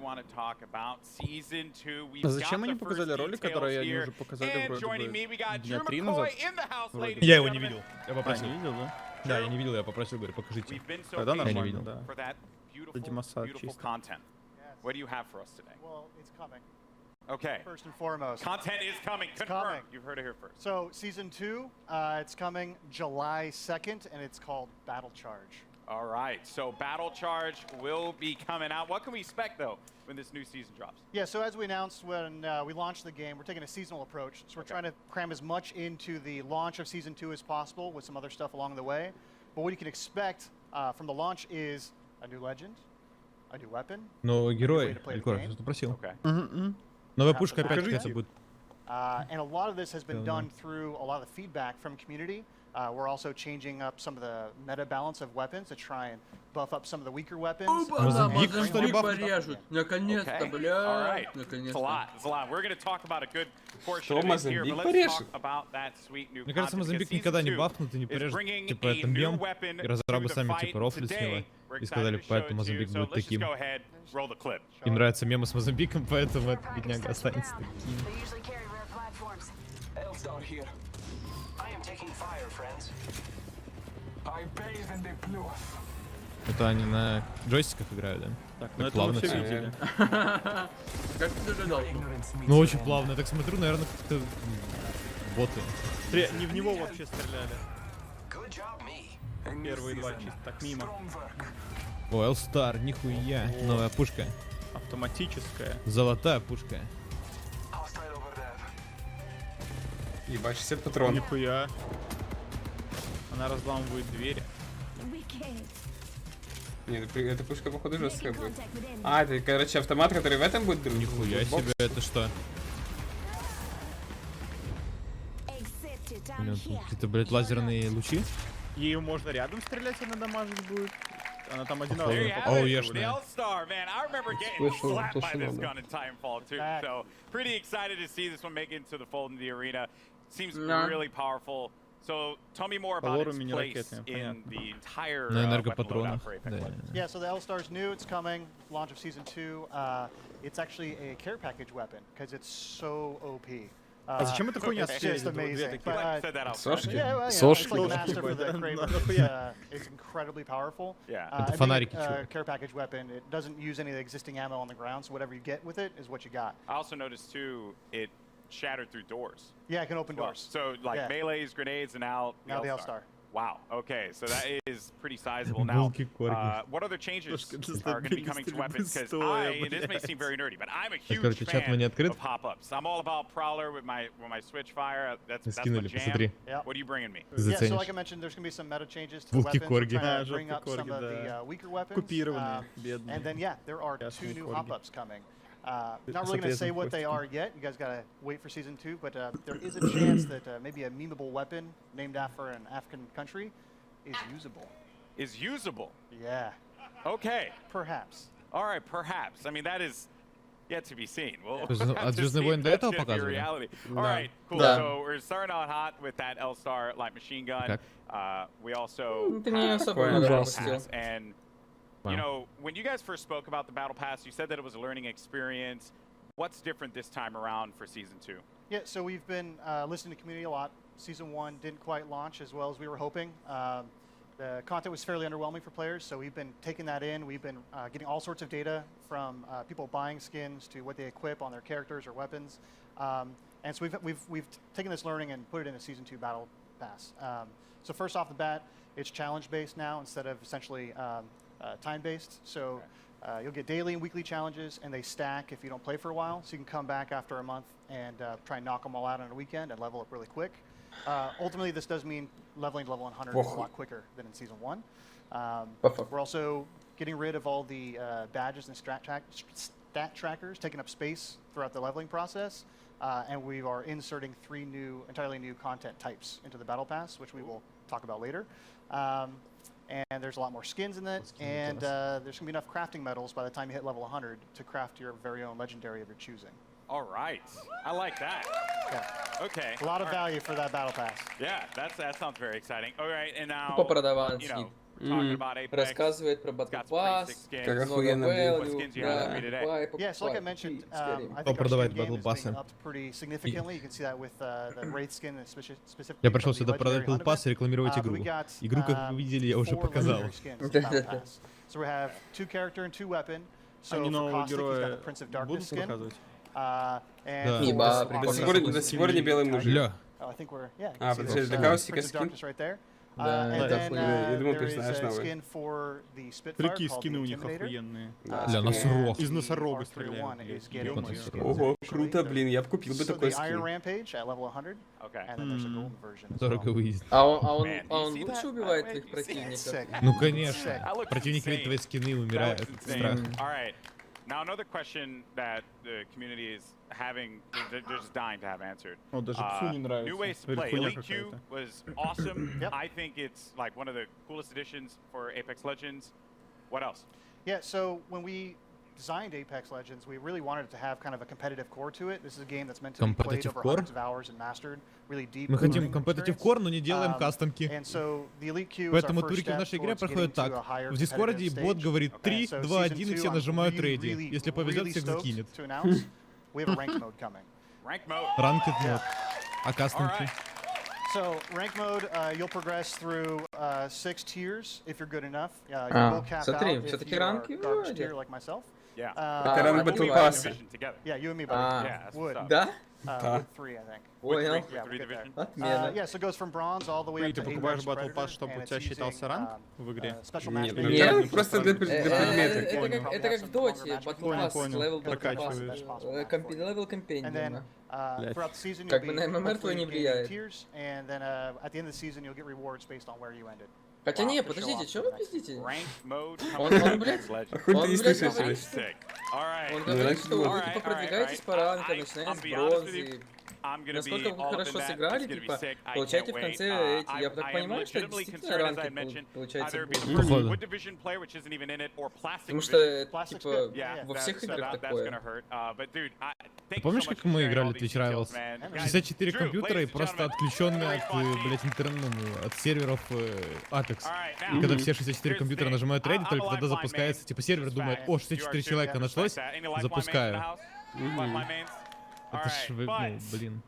А зачем они показали ролик, который они уже показали вроде бы дня 3 назад? Я его не видел. Я попросил. Не видел, да? Да, я не видел, я попросил, говорю, покажите. Тогда Я не видел. нормально, да. Это демосад чисто. What do you have for us today? Well, it's coming. Okay. First and foremost. Content is coming. Confirmed. You've heard it here first. So, Season 2, it's coming July 2nd, and it's called Battle Charge. All right. So, Battle Charge will be coming out. What can we expect, though, when this new season drops? Yeah, so as we announced when we launched the game, we're taking a seasonal approach. So, we're trying to cram as much into the launch of Season 2 as possible with some other stuff along the way. But what you can expect from the launch is a new legend, a new weapon. Но герой, Элькор, что ты просил? Новая пушка опять какая-то будет. And a lot of this has been done through a lot of the feedback from community. We're also changing up some of the meta balance of weapons to try and buff up some of the weaker weapons. Мозамбик порежут. Наконец-то, бля. Наконец-то. We're going to talk about a good portion of it here, but let's talk about that sweet new Мне кажется, Мозамбик никогда не бафнут и не порежут. Типа, это мем, и разрабы сами, типа, рофли с него. И сказали, поэтому Мозамбик будет таким. Им нравятся мемы с Мозамбиком, поэтому этот бедняга останется таким. Это они на джойстиках играют, да? Так, ну это плавно мы все все видели. Как ты ожидал? Ну очень плавно, я так смотрю, наверное, как-то боты. Не в него вообще стреляли. Первые два чисто так мимо. О, L-Star, нихуя, новая пушка. Автоматическая. Золотая пушка. Ебать, 60 патронов. Нихуя. Она разламывает двери. Нет, эта пушка, походу, жесткая будет. А, это, короче, автомат, который в этом будет? Нихуя себе, это что? Блин, тут какие-то, блядь, лазерные лучи. Ее можно рядом стрелять, она дамажить будет. Она там один раз. There you have Oh, it, yeah, the L-Star, man. I remember getting slapped by this gun in Titanfall too. So pretty excited to see this one make it into the fold in the arena. Seems really powerful. So tell me more about its place in the entire weapon loadout for Apex Legends. Yeah, so the L-Star's new, it's coming, launch of Season 2. It's actually a care package weapon, because it's so OP. А зачем эта хуйня It's just amazing. But, Сошки? yeah, well, Сошки. it's like master for the Kraber. It's incredibly powerful. Yeah. Это And фонарики, being a чувак. care package weapon, it doesn't use any of the existing ammo on the ground, so whatever you get with it is what you got. I also noticed too, it shattered through doors. Yeah, it can open Well, doors. so like melees, grenades, and now Now the L-Star. Wow. Okay, so that is pretty sizable. Now, Волки-корги. what other changes Слушай, are going to be coming to weapons? Because this may seem very nerdy, but I'm a huge короче, чат fan не открыт. of hop-ups. I'm all about Prowler with my Switchfire. That's my Скинули, jam. посмотри. What are you bringing me? Yeah, so Заценишь. like I mentioned, there's going to be some meta changes to the weapons. We're Волки-корги. trying to bring up some of the weaker weapons. Купированные, бедные. And then, yeah, there are two Ясные new корги. hop-ups coming. Not really going to say what they are yet. You guys got to wait for Season 2. But there is a chance that maybe a memeable weapon named after an African country is usable. Is usable. Yeah. Okay. Perhaps. All right, perhaps. I mean, that is yet to be seen. We'll То есть, have а to «Звездные see войны» if до that's этого gonna be показывали? reality. All Да. right, cool. Да. So we're starting out hot with that L-Star light machine gun. Так. We also Ты не have особо the много Battle пропустил. Pass, and you know, when you guys first spoke about the Battle Pass, you said that it was a learning experience. What's different this time around for Season 2? Yeah, so we've been listening to community a lot. Season 1 didn't quite launch as well as we were hoping. The content was fairly underwhelming for players, so we've been taking that in. We've been getting all sorts of data from people buying skins to what they equip on their characters or weapons. And so we've taken this learning and put it in a Season 2 Battle Pass. So first off the bat, it's challenge-based now instead of essentially time-based. So you'll get daily and weekly challenges, and they stack if you don't play for a while. So you can come back after a month and try and knock them all out on a weekend and level up really quick. Ultimately, this does mean leveling to level 100 is a lot quicker than in Season 1. We're also getting rid of all the badges and stat trackers, taking up space throughout the leveling process. And we are inserting 3 entirely new content types into the Battle Pass, which we will talk about later. And there's a lot more skins in it, and there's going to be enough crafting metals by the time you hit level 100 to craft your very own legendary of your choosing. All right, I like that. Yeah. Okay. A lot of value for that Battle Pass. Yeah, that sounds very exciting. All right, and now Попродаван you know, Сид. talking about Apex. Рассказывает про Battle Got some pretty sick Pass, skins. Как много охуенно будет. What value, skins you have for me today? покупай, Yeah, so like I покупай, mentioned, купи, скорее. I think our продавать skin game Battle is being Pass'ы. upped pretty significantly. You can see that with the Wraith skin, specifically. Я пришел from the сюда продать Legendary Battle Pass и рекламировать But игру. we got, Игру, как вы видели, я уже 4 показал. legendary skins in the Battle Pass. So we have 2 character and 2 weapon. So Они for нового Caustic, he's got героя the Prince of будут Darkness skin. показывать? And Да. for Ебать, Aqua- прикольно. До сих пор не белый мужик. Ля. Oh, I think we're, yeah. you А, can see подожди, this, для Каустика Prince of скин? Darkness right there. Да, And это then охуенно. Я думал, there is персонаж a новый. skin for the Spitfire Прикинь, called скины the у них Intimidator. охуенные. Ля, носорог. Из носорога R31 стреляют. is блядь. getting Ёбаный skins Ого, actually. круто, блин, я бы купил бы So такой the Iron скин. Rampage at level 100, Okay. and then there's a golden version as Дорого well. выйдет. А он Man, а you он see лучше that? убивает Wait, твоих you see that? противников? Sick. Ну конечно. That looks Противник видит insane. твои скины и That умирает looks от insane. страха. All right. Now another question that the community is having, they're just dying to have answered. О, даже псу не нравится. New ways to Говорит, play. хуйня Elite Q какая-то. was awesome. Yep. I think it's like one of the coolest additions for Apex Legends. What else? Yeah, so when we designed Apex Legends, we really wanted it to have kind of a competitive core to it. This is a game that's meant to be played Competitive over core? hundreds of hours and mastered, really deep. Мы хотим learning competitive experience. core, но не делаем кастомки. And so the Elite Q is our Поэтому first турики в step нашей игре towards проходят getting to a так. higher В Дискорде competitive бот stage. говорит 3, So 2, season 1 и 2, все I'm нажимают really, ready. really, Если повезет, really всех stoked закинет. to announce we have a ranked mode coming. Rank mode. Ранкет мод. А All кастомки? right. So rank mode, you'll progress through 6 tiers if you're good enough. You А, will cap смотри, out if всё-таки you are ранки garbage вроде. tier like myself. Yeah. Это I ранг believe Battle I Pass. Division together. Yeah, you and me, buddy. А, Yeah, that's Would. what's up. Да? With 3, I think. Понял. Yeah, Three we'll get there. division. Отмена. Yeah, so it goes from bronze all the way Ты up to покупаешь Apex Battle Pass, Predator, чтобы and у it's тебя using, считался ранг в игре? special Нет, matchmaking. ну Я я просто для предмета. Это Probably have как some в доте, longer Battle Понял, Pass, понял. левел Battle Прокачиваешь. Pass, левел And then компендиума. throughout the season, Как you'll бы be на ММР твой hopefully не gaining влияет. tiers, and then at the end of the season, you'll get rewards based on where you ended. Хотя не, to show подождите, off что the вы next пиздите? Ranked mode. Он, coming to он, блядь, Apex Legends. А хуй он, ты не блядь, слышишь? говорит, что... Sick. All right. Он Ну, говорит, раньше что было. вы типа продвигаетесь по ранкам, начиная I'll с be honest with бронзы, you. насколько вы хорошо сыграли, типа, получаете в конце эти, я так понимаю, что действительно ранки получается больше. Потому что, типа, во всеих играх такое. Ты помнишь, как мы играли Twitch Rivals? 64 компьютера и просто отключенные от, блять, от серверов Apex. И когда все 64 компьютера нажимают ready, только тогда запускается, типа сервер думает, о, 64 человека нашлось, запускаю. Это ж вы, ну, блин.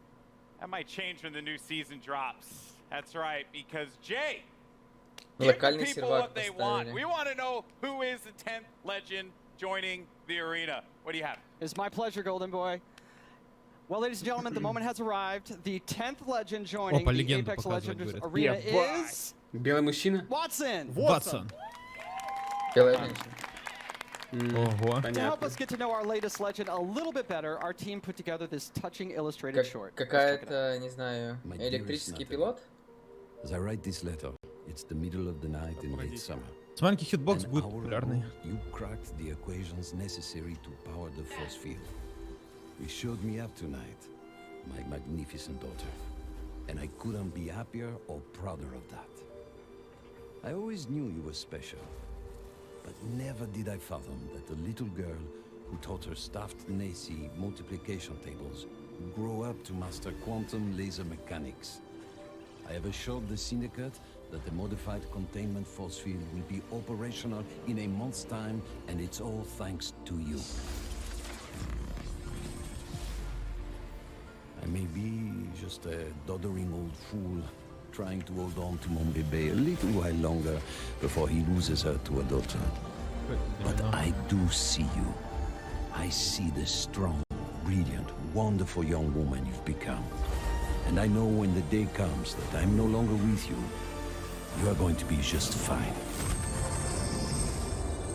Локальный сервак поставили. It's my pleasure, Golden Boy. Well, ladies and gentlemen, the moment has arrived. The 10th legend joining the Apex Legends arena is... Белый мужчина? Watson! Watson! Белая женщина. Ого. To help us get to know our latest legend a little bit better, our team put together this touching illustrated short. Какая-то, не знаю, электрический пилот? As I write this letter, it's the middle of the night in late summer. С маленький хитбокс будет популярный. You cracked the equations necessary to power the force field. You showed me up tonight, my magnificent daughter, and I couldn't be happier or prouder of that. I always knew you were special, but never did I fathom that the little girl who taught her staffed Nazi multiplication tables would grow up to master quantum laser mechanics. I have assured the Syndicate that the modified containment force field will be operational in a month's time, and it's all thanks to you. I may be just a doddering old fool trying to hold on to mon bébé a little while longer before he loses her to a daughter. But I do see you. I see the strong, brilliant, wonderful young woman you've become. And I know when the day comes that I'm no longer with you, you are going to be just fine.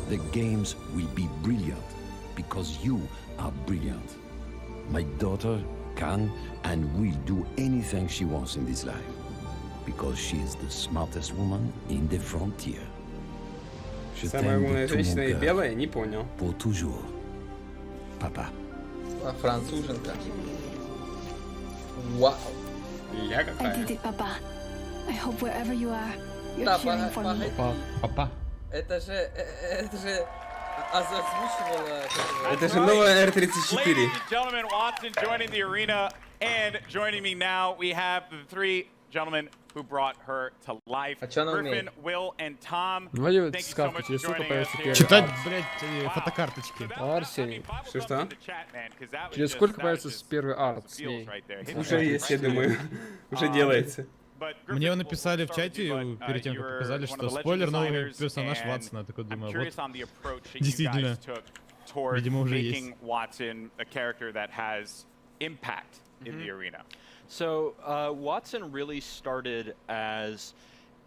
The games will be brilliant because you are brilliant. My daughter can and will do anything she wants in this life because she is the smartest woman in the frontier. Самая умная женщина и белая, не понял. Pour toujours, папа. Француженка. Вау. Ля какая. I did it, Papa. I hope wherever you are, you're cheering for me. Папа. Это же озвучивала... Это же новая R34. Ladies and gentlemen, Watson joining the arena, and joining me now, we have the three gentlemen who brought her to life. Griffin, Will, and Tom. Thank you so much for joining us here. Читать, блядь, фотокарточки. Арсений. Что? Через сколько появится первый арт с ней? Уже есть, я думаю. Уже делается. Мне написали в чате перед тем, как показали, что спойлер, новый персонаж Ватсона. Я такой думаю, вот. Действительно. Видимо, уже есть. So Watson really started as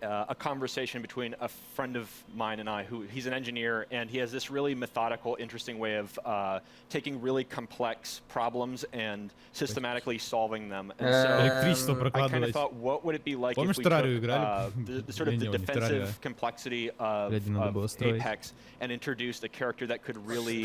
a conversation between a friend of mine and I, he's an engineer, and he has this really methodical, interesting way of taking really complex problems and systematically solving them. And so I kind of thought, what would it be like if we took the sort of the defensive complexity of Apex and introduced a character that could really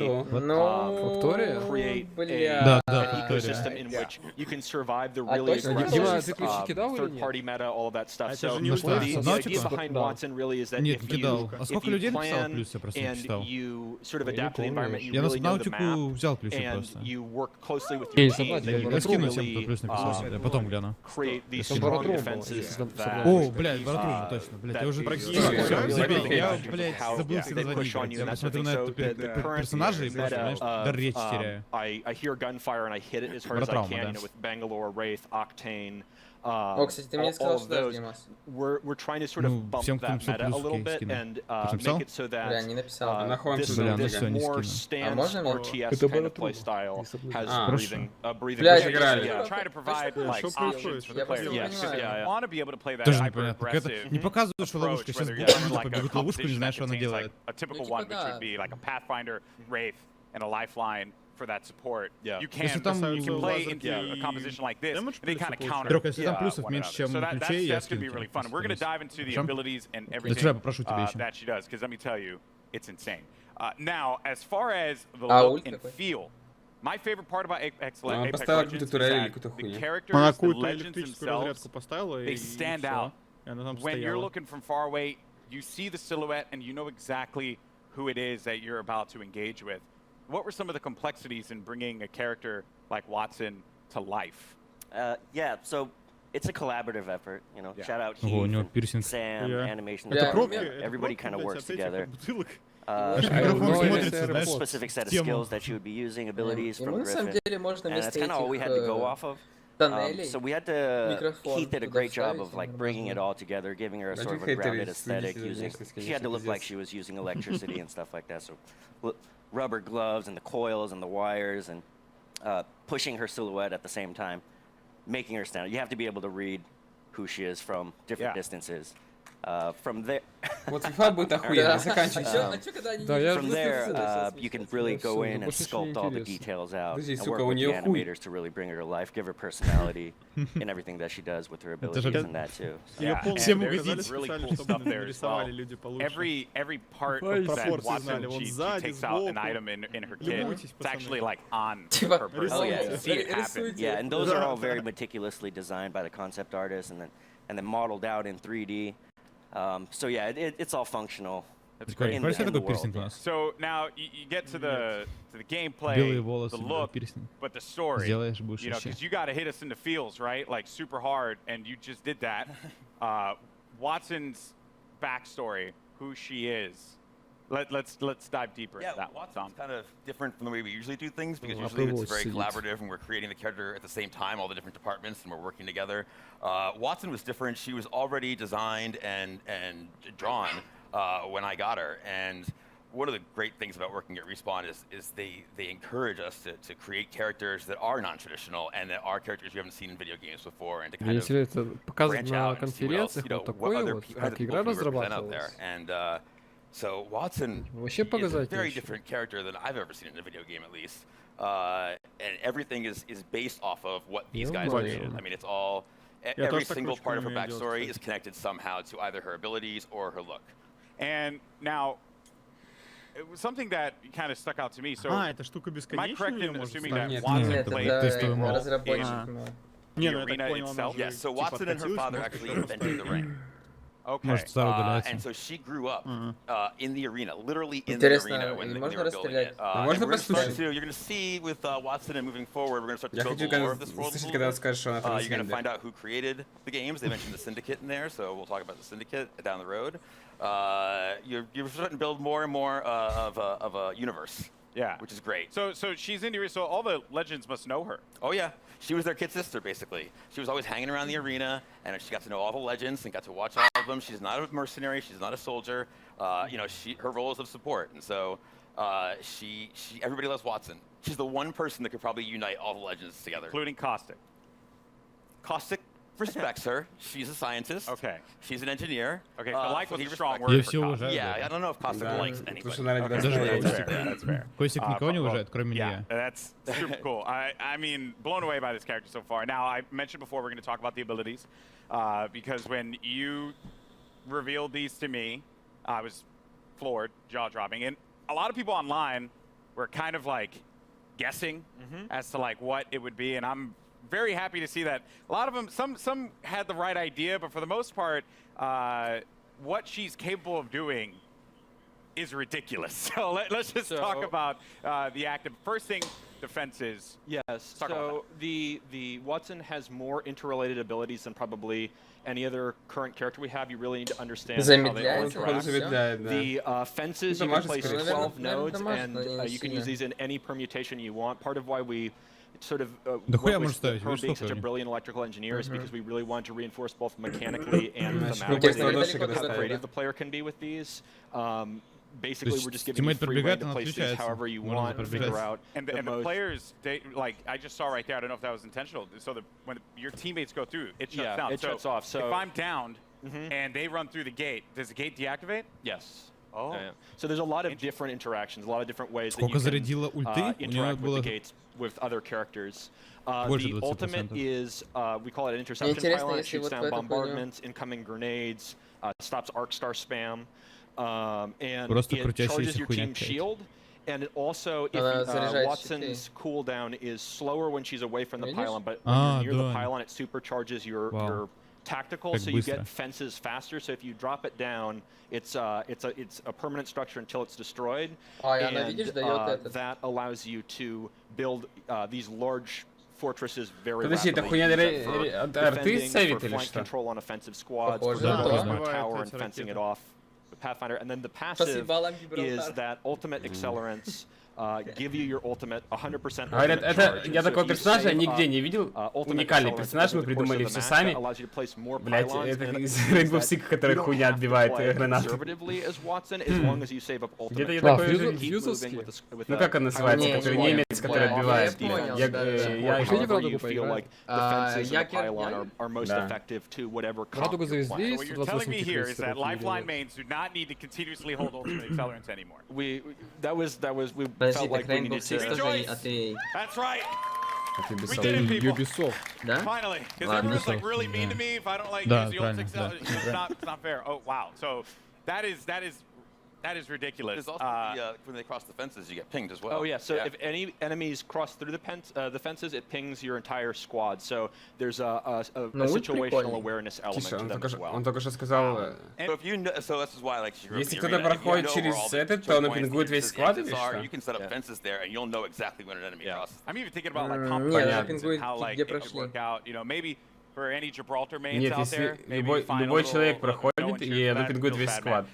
create an ecosystem in which you can survive the really aggressive third-party meta, all of that stuff. So the idea behind Watson really is that if you plan and you sort of adapt to the environment, you really know the map, and you work closely with your team, then you can really create these strong defenses that О, блядь, Баратрум, точно, блядь, я уже забей, я, блядь, забыл себе название, я посмотрю на этого персонажа и просто, знаешь, дар речи теряю. I hear gunfire and I hit it as hard as I can, you know, with Bangalore, Wraith, Octane. Кстати, ты мне сказал, что даже Димас. We're trying to sort of bump that meta a little bit and make it so that this more stance RTS kind of play style has breathing. Try to provide like options for the player. Yes, yeah. Want to be able to play that hyper-aggressive. Не показывают, что ловушка сейчас будет ловушку, не знаешь, что она делает. A typical one, which would be like a Pathfinder, Wraith, and a Lifeline. For that support, you can play into a composition like this, and they kind of counter one another. So that's going to be really fun. We're going to dive into the abilities and everything that she does, because let me tell you, it's insane. Now, as far as the look and feel My favorite part about Apex Он Legends поставил is какую-то that турель или the какую-то хуйню. characters, Она the какую-то legends электрическую themselves, разрядку поставила, they и stand всё. out. И она там When you're стояла. looking from far away, you see the silhouette and you know exactly who it is that you're about to engage with. What were some of the complexities in bringing a character like Watson to life? Yeah, so it's a collaborative effort, you know. Yeah. Shout out Ого, у него Heath, пирсинг. Sam, Yeah. animation, Это Yeah. пробки, everybody это kind of пробки, works блядь, от этих together. бутылок. Микрофон Really смотрится, a знаешь, specific set of тему. skills that you would be using, abilities Ему from на самом Griffin. деле можно And that's вместо kind of all we этих had to go off of. тоннелей So we had to. микрофон Heath did a туда great job вставить, of like и bringing it нормально. all together, giving her a sort of a Хейтеры grounded aesthetic. следите за Using, внешностью, she had to конечно, look like пиздец. she was using electricity and stuff like that. So rubber gloves and the coils and the wires and pushing her silhouette at the same time, making her stand out. You have to be able to read who she is from different distances. From there, Вот FIFA будет охуенно, заканчивайте. from there, you can really go in and sculpt all the details out Подожди, and сука, work у with the неё хуй. animators to really bring her to life, give her personality in everything that she does with her abilities and that too. Yeah, and Всем there's указали some really специально, cool чтобы stuff there as well. нарисовали люди получше. Every part Ой, of that пропорции Watson, знали, вот she сзади, takes out an сбоку. item in her kit. Любуйтесь, It's пацаны. actually like on Типа, her person. Oh, yeah. You see it happen. Yeah, and those are all very meticulously designed by the concept artist and then modeled out in 3D. So yeah, it's all functional. That's Прикольно. great. Представляешь, такой пирсинг у нас? So now you get to the gameplay, Белые волосы, the да, look, пирсинг. but the story. Сделаешь, будешь You know, вообще. because you got to hit us in the feels, right? Like super hard, and you just did that. Watson's backstory, who she is. Let's dive deeper into that. Watson's kind of different from the way we usually do things because Oh, usually it's попробовать very сидеть. collaborative and we're creating the character at the same time, all the different departments, and we're working together. Watson was different. She was already designed and drawn when I got her. And one of the great things about working at Respawn is they encourage us to create characters that are non-traditional and that are characters you haven't seen in video games before, and to kind Мне of интересно, показывать branch на out and see what else, конференциях you know, вот what такое other вот, other как people игра can we represent out there. разрабатывалась. And so Watson Вообще is a показать very нечего. different character than I've ever seen in a video game, at least. And everything is based off of what these guys created. I mean, it's all every single part of her backstory is connected somehow to either her abilities or her look. And now, it was something that kind of stuck out to me. So, эта штука am I бесконечная, correct её in можно assuming ставить? that Watson Нет, played это a role разработчик. in Не, the ну я так arena понял, она itself? же Yes, so типа Watson and her откатилась, father может, actually что-то. invented the ring. Okay. Может, старый удаляется. And so she grew up in the arena, literally in Интересно, the arena и when they можно were building расстрелять? it. Можно And we're gonna start послушать? to, you're going to see with Watson and moving forward, we're going to start to Я build хочу the lore of this world a слышать, little когда bit. скажешь, что она You're going to трансгендер. find out who created the games. They mentioned the Syndicate in there, so we'll talk about the Syndicate down the road. You're starting to build more and more of a universe. Yeah. Which is great. So she's in the arena, so all the legends must know her. Oh yeah, she was their kid sister basically. She was always hanging around the arena, and she got to know all the legends and got to watch all of them. She's not a mercenary. She's not a soldier. You know, her role is of support, and so everybody loves Watson. She's the one person that could probably unite all the legends together, Including Caustic. Caustic respects her. She's a scientist. Okay. She's an engineer. Okay, so like so was he a strong respects word Я for все Caustic. уважаю. Yeah, I don't know if Caustic Да, likes потому anybody. что она Okay, тебя that's знает. fair. That's fair. Костик никого не уважает, кроме Yeah, меня. that's super cool. I mean, blown away by this character so far. Now, I mentioned before we're going to talk about the abilities, because when you revealed these to me, I was floored, jaw-dropping, and a lot of people online were kind of like guessing as to like what it would be, and I'm very happy to see that a lot of them, some had the right idea, but for the most part, what she's capable of doing is ridiculous. So let's just talk about the active. First thing, defenses. Yes. So the Watson has more interrelated abilities than probably any other current character we have. You really need to understand how they all interact. The fences, you can place 12 nodes, and you can use these in any permutation you want. Part of why we sort of went with her being such a brilliant electrical engineer is because we really wanted to reinforce both mechanically and thematically how creative the player can be with these. Basically, we're just giving you free rein to place these however you want, figure out. And the players, they, like I just saw right there, I don't know if that was intentional, so that when your teammates go through, it shuts down. It shuts off. So if I'm downed and they run through the gate, does the gate deactivate? Yes. Oh. Yeah. So there's a lot of different interactions, a lot of different ways that Сколько you зарядила can ульты? У неё interact with было the gates with other characters. больше The 20%. ultimate is, we call it an interception Интересно, pylon. It если shoots вот в down эту хуйню. bombardments, incoming grenades, stops arc star spam, and Просто it крутящаяся charges your хуйня team какая-то. shield And it also, if Watson's cooldown is slower when she's away from the pylon, but when you're near the pylon, it supercharges your tactical, so you get fences faster. So if you drop it down, it's a permanent structure until it's destroyed, and that allows you to build these large fortresses very rapidly. Это хуйня for flank control on offensive squads, for tower and fencing it off with Pathfinder. And then the passive is that ultimate accelerants give you your ultimate 100%. Говорят, это я такого персонажа нигде не видел. Уникальный персонаж, мы придумали все сами. Блять, это из Rainbow Six, который хуйня отбивает гранату. Где-то я такой уже видел. Ну как он называется, который немец, который отбивает. Радугу завезли, What you're telling me here is that Lifeline mains do not need to continuously hold ultimate accelerants anymore. We Подожди, так Rainbow Six тоже от EA. That's right. We did it, people. Ubisoft. Да? Finally, because everyone's like really mean to me if I don't like use the ult accelerant. It's not fair. Oh wow. So that is ridiculous. There's also when they cross the fences, you get pinged as well. Oh yeah, so if any enemies cross through the fences, it pings your entire squad. So there's a situational awareness element to them as well. Он только что сказал, So this is why, like, если кто-то проходит через этот, то он пингует весь склад или что? You can set up fences there, and you'll know exactly when an enemy crosses. I'm even thinking about like comp and how like it would work out. You know, maybe for any Gibraltar mains Нет, out there, если любой человек проходит, и оно пингует весь склад.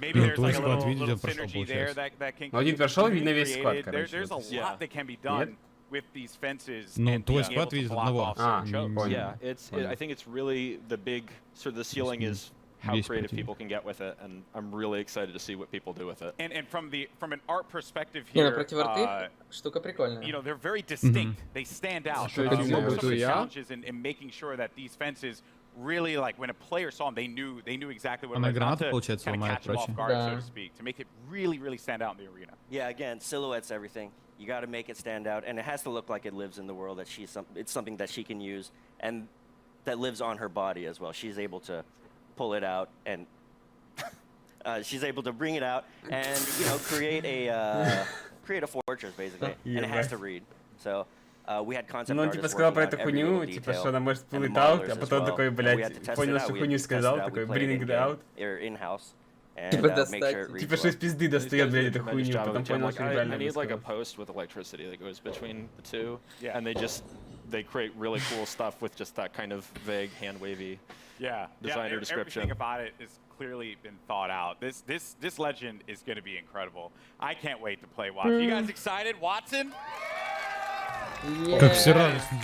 Maybe there's like a little synergy there that can. Но один прошел, видно весь склад, короче. There's a lot that can be done with these fences. Ну, твой склад видит одного. Yeah, I think it's really the big sort of the ceiling is how creative people can get with it, and I'm really excited to see what people do with it. And from an art perspective here, штука прикольная. You know, they're very distinct. They stand out. Some of the challenges in making sure that these fences really, like, when a player saw them, they knew exactly what it was, not to kind of catch them off guard, so to speak, to make it really stand out in the arena. Yeah, again, silhouette's everything. You got to make it stand out, and it has to look like it lives in the world. That it's something that she can use, and that lives on her body as well. She's able to pull it out, and she's able to bring it out, and create a fortress basically, and it has to read. So we had concept Ну, он типа сказал про эту хуйню, типа, что она может pull it out, а потом такой, блядь, понял, что хуйню сказал, такой, bring it out. Типа достать. Типа, что из пизды достает, блядь, эту хуйню, потом понял, что неправильно. I need like a post with electricity that goes between the two, and they create really cool stuff with just that kind of vague, hand-wavy designer description. Everything about it has clearly been thought out. This legend is going to be incredible. I can't wait to play Watson. You guys excited, Watson? Как все радостно,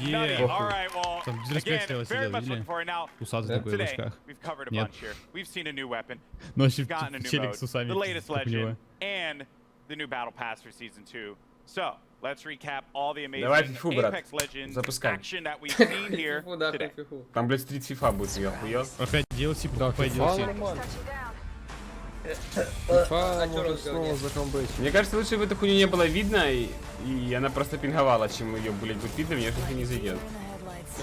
All right, well, again, very much looking forward. Now, today, we've covered a bunch here. We've seen a new weapon. We've gotten a new mode, the latest legend, and the new battle pass for Season 2. So, let's recap all the amazing Apex Legends action that we've seen here today. Там, блядь, стрит FIFA будет, я охуел. Опять DLC, покупай DLC. Мне кажется, лучше бы эту хуйню не было видно, и она просто пинговала, чем ее, блядь, будет видно, мне кажется, не зайдет.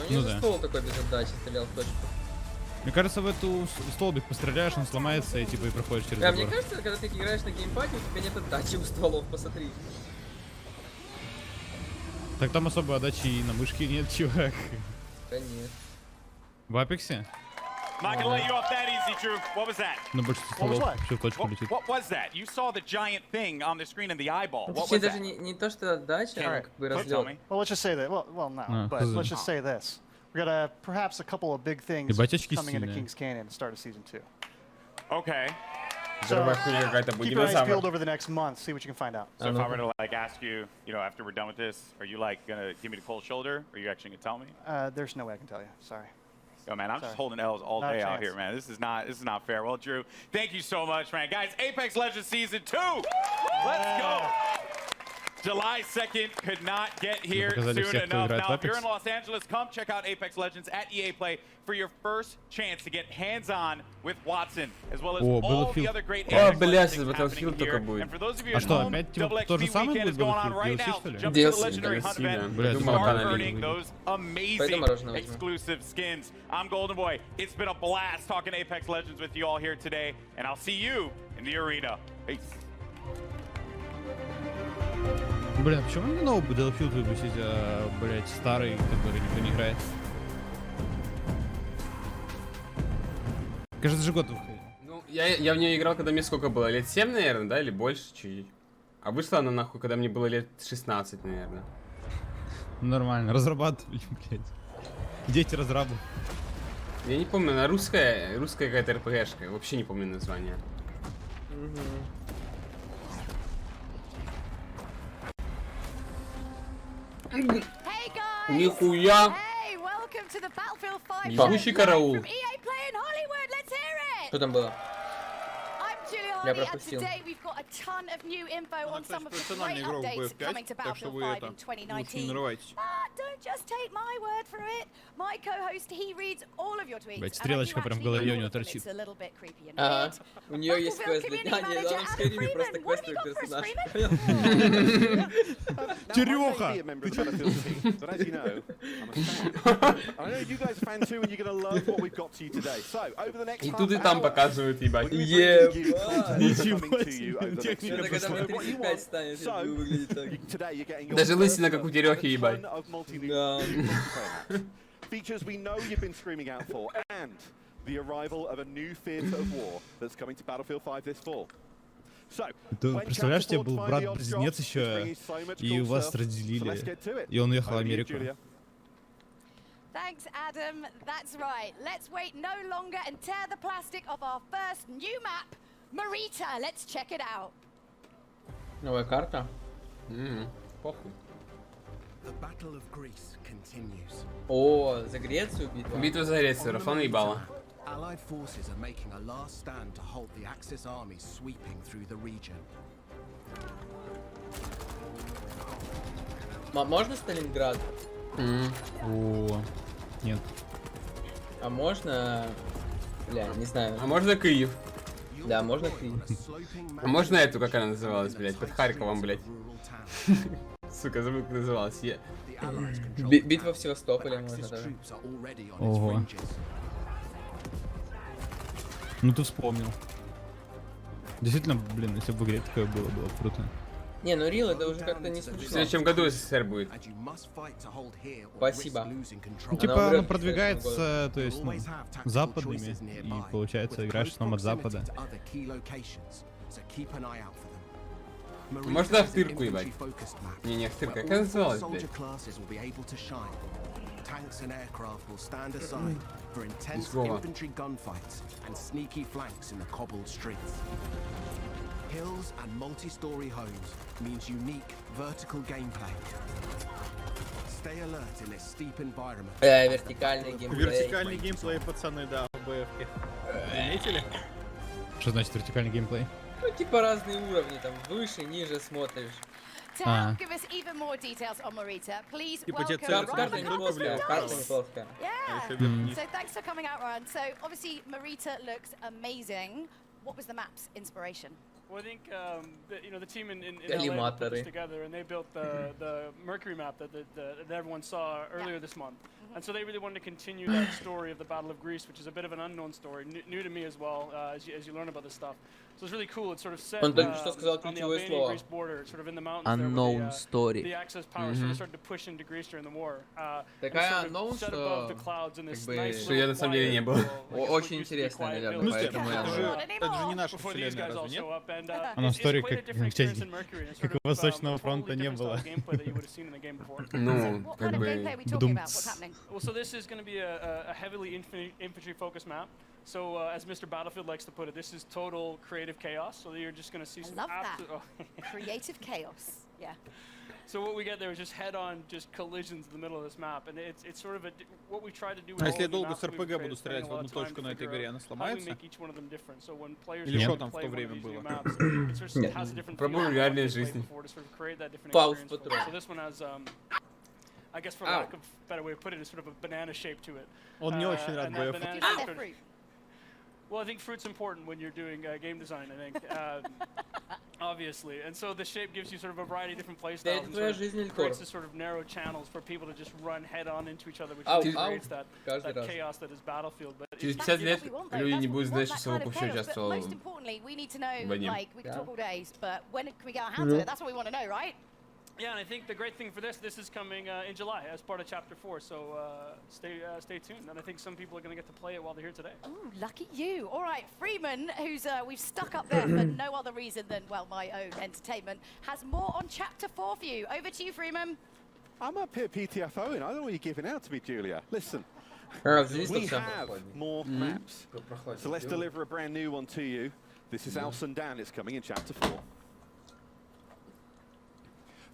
Ну да. Стол такой без отдачи стрелял в точку. Мне кажется, в эту столбик постреляешь, он сломается и типа и проходишь через забор. Мне кажется, когда ты играешь на геймпаде, у тебя нет отдачи у стволов, посмотри. Так там особо отдачи и на мышке нет, чувак. Да нет. В Апексе? I'm not gonna let you off that easy, Drew. What was that? На большинстве стволов все в точку летит. What was that? You saw the giant thing on the screen in the eyeball. What was that? Даже не то, что отдача, а как бы разлет. Well, let's just say that. Well, no, but let's just say this. We got perhaps a couple of big things coming into Kings Canyon at the start of Season 2. Okay. So keep your eyes peeled over the next month, see what you can find out. So if I were to like ask you, after we're done with this, are you like gonna give me the cold shoulder? Or are you actually gonna tell me? There's no way I can tell you. Sorry. Yo, man, I'm just holding L's all day out here, man. This is not fair. Well, Drew, thank you so much, man. Guys, Apex Legends Season 2. Let's go. July 2nd could not get here soon enough. Now, if you're in Los Angeles, come check out Apex Legends at EA Play for your first chance to get hands-on with Watson, as well as all the other great Apex Legends happening here. And for those of you at home, Double XP Weekend is going on right now. So jump to the Legendary Hunt event and start earning those amazing exclusive skins. I'm Golden Boy. It's been a blast talking Apex Legends with you all here today, and I'll see you in the arena. Peace. Блин, а почему не новый Battlefield выпустить, а, блядь, старый, который никто не играет? Каждый же год выходит. Ну, я в нее играл, когда мне сколько было? Лет 7, наверное, да? Или больше чуть-чуть. А вышла она нахуй, когда мне было лет 16, наверное. Нормально, разрабатывали, блядь. Дети разрабы. Я не помню, она русская какая-то РПГшка. Вообще не помню название. Нихуя! Ебучий караул. Что там было? Я пропустил. Персональный игрок BF5, так что вы это, лучше не нарывайтесь. Блять, стрелочка прям в голове у него торчит. Ага. У нее есть квест для няни, но в Скайриме просто квестовый персонаж. Терёха! И тут и там показывают, ебать. Ничего себе. Это когда мне 35 станет, выглядит так. Даже лысина, как у Терехи, ебать. Да. Features we know you've been screaming out for, and the arrival of a new theatre of war that's coming to Battlefield 5 this fall. Ты представляешь, тебе был брат-близнец еще, и вас разделили, и он уехал в Америку. Thanks, Adam. That's right. Let's wait no longer and tear the plastic of our first new map, Marita. Let's check it out. Новая карта. Похуй. О, за Грецию битва. Битва за Грецию, Рафан ебала. Allied forces are making a last stand to halt the Axis armies sweeping through the region. Можно Сталинград? О, нет. А можно... Бля, не знаю. А можно Киев? Да, можно Киев. А можно эту, как она называлась, блядь, под Харьковом, блядь? Сука, забыл, как называлась. Битва в Севастополе можно даже. Ого. Ну ты вспомнил. Действительно, блин, если бы в игре такое было бы круто. Не, ну Рил это уже как-то не смешно. В следующем году СССР будет. Спасибо. Ну, типа оно продвигается, то есть, ну, западными, и получается играешь снова от запада. Можно в тырку ебать? Не, в тырку. Как она называлась, блядь? Tanks and aircraft will stand aside for intense infantry gunfights and sneaky flanks in the cobbled streets. Hills and multi-story homes means unique vertical gameplay. Stay alert in this steep environment. Вертикальный геймплей. Вертикальный геймплей, пацаны, да, в БФ-ке. Заметили? Что значит вертикальный геймплей? Ну, типа разные уровни, там, выше, ниже смотришь. To help give us even more details on Marita, please welcome Карта не плоская, карта не плоская. Yeah. So thanks for coming out, Ryan. So obviously Marita looks amazing. What was the map's inspiration? Well, I think the team in LA put this together, and they built the Mercury map that everyone saw earlier this month. And so they really wanted to continue that story of the Battle of Greece, which is a bit of an unknown story, new to me as well, as you learn about this stuff. So it's really cool. It's sort of set on the Albanian-Greece border, sort of in the mountains there, where the Axis power sort of started to push into Greece during the war. Такая unknown, что я на самом деле не был. Очень интересно, наверное, поэтому это же не наша вселенная, разве нет? Она история как Восточного фронта не было. Ну, как бы... Well, so this is going to be a heavily infantry-focused map. So, as Mr. Battlefield likes to put it, this is total creative chaos. So you're just going to see some absolute creative chaos. Yeah. So what we get there is just head-on, just collisions in the middle of this map, and it's sort of what we try to do. А если я долго с РПГ буду стрелять в одну точку на этой горе, она сломается? Или что там в то время было? Пробуем реальной жизни. Пауз патрон. So this one has, I guess for lack of a better way of putting it, sort of a banana shape to it. Он не очень рад БФ. Well, I think fruit's important when you're doing game design, I think, obviously. And so the shape gives you sort of a variety of different playstyles and sort of creates this sort of narrow channels for people to just run head-on into each other, which creates that chaos that is Battlefield. But через 50 лет люди не будут знать, что Савок вообще участвовал в войне. Like, we could talk all days, but when can we get our hands on it? That's what we want to know, right? Yeah, and I think the great thing for this is coming in July as part of Chapter 4, so stay tuned. And I think some people are going to get to play it while they're here today. Ooh, lucky you. All right, Freeman, who's we've stuck up there for no other reason than, well, my own entertainment, has more on Chapter 4 for you. Over to you, Freeman. I'm up here PTFOing. I don't know what you're giving out to me, Julia. Listen, we have more maps. So let's deliver a brand new one to you. This is Al Sundan. It's coming in Chapter 4.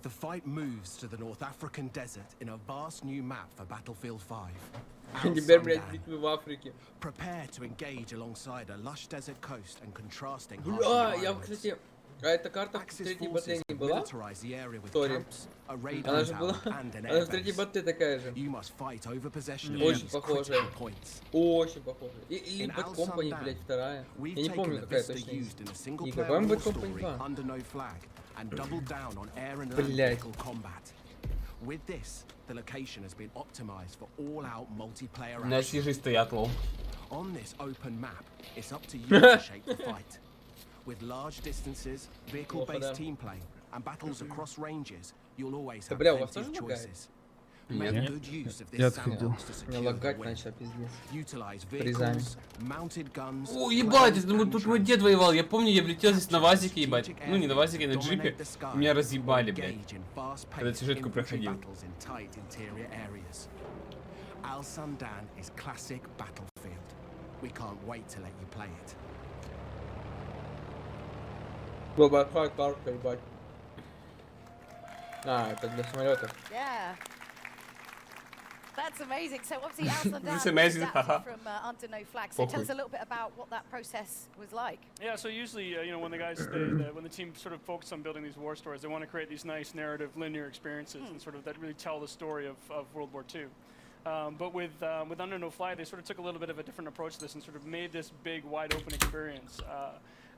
The fight moves to the North African desert in a vast new map for Battlefield 5. Теперь, блядь, битвы в Африке. Prepare to engage alongside a lush desert coast and contrasting Бля, я, кстати, а эта карта в третьей батле не была? Тори. Она же была, она в третьей батле такая же. Очень похожая. Очень похожая. Или Bad Company, блядь, вторая. Я не помню, какая точно есть. И какой Bad Company 2? And double down on air and land vehicle combat. With this, the location has been optimized for all-out multiplayer action. On this open map, it's up to you to shape the fight. With large distances, vehicle-based team play, and battles across ranges, you'll always have plenty of choices. Make good use of this sandbox to secure the win. Utilize vehicles, mounted guns. О, ебать, тут мой дед воевал. Я помню, я влетел здесь на вазике, ебать. Ну, не на вазике, на джипе. Меня разъебали, блядь. Когда сюжетку проходил. Al Sundan is classic battlefield. We can't wait to let you play it. Глубокая карта, ебать. А, это для самолетов. Yeah. That's amazing. So obviously Al Sundan It's amazing, haha. from Under No Flag. So tell us a little bit about what that process was like. Yeah, so usually, you know, when the guys, when the team sort of focus on building these war stories, they want to create these nice narrative, linear experiences and sort of that really tell the story of World War II. But with Under No Flag, they sort of took a little bit of a different approach to this and sort of made this big, wide-open experience.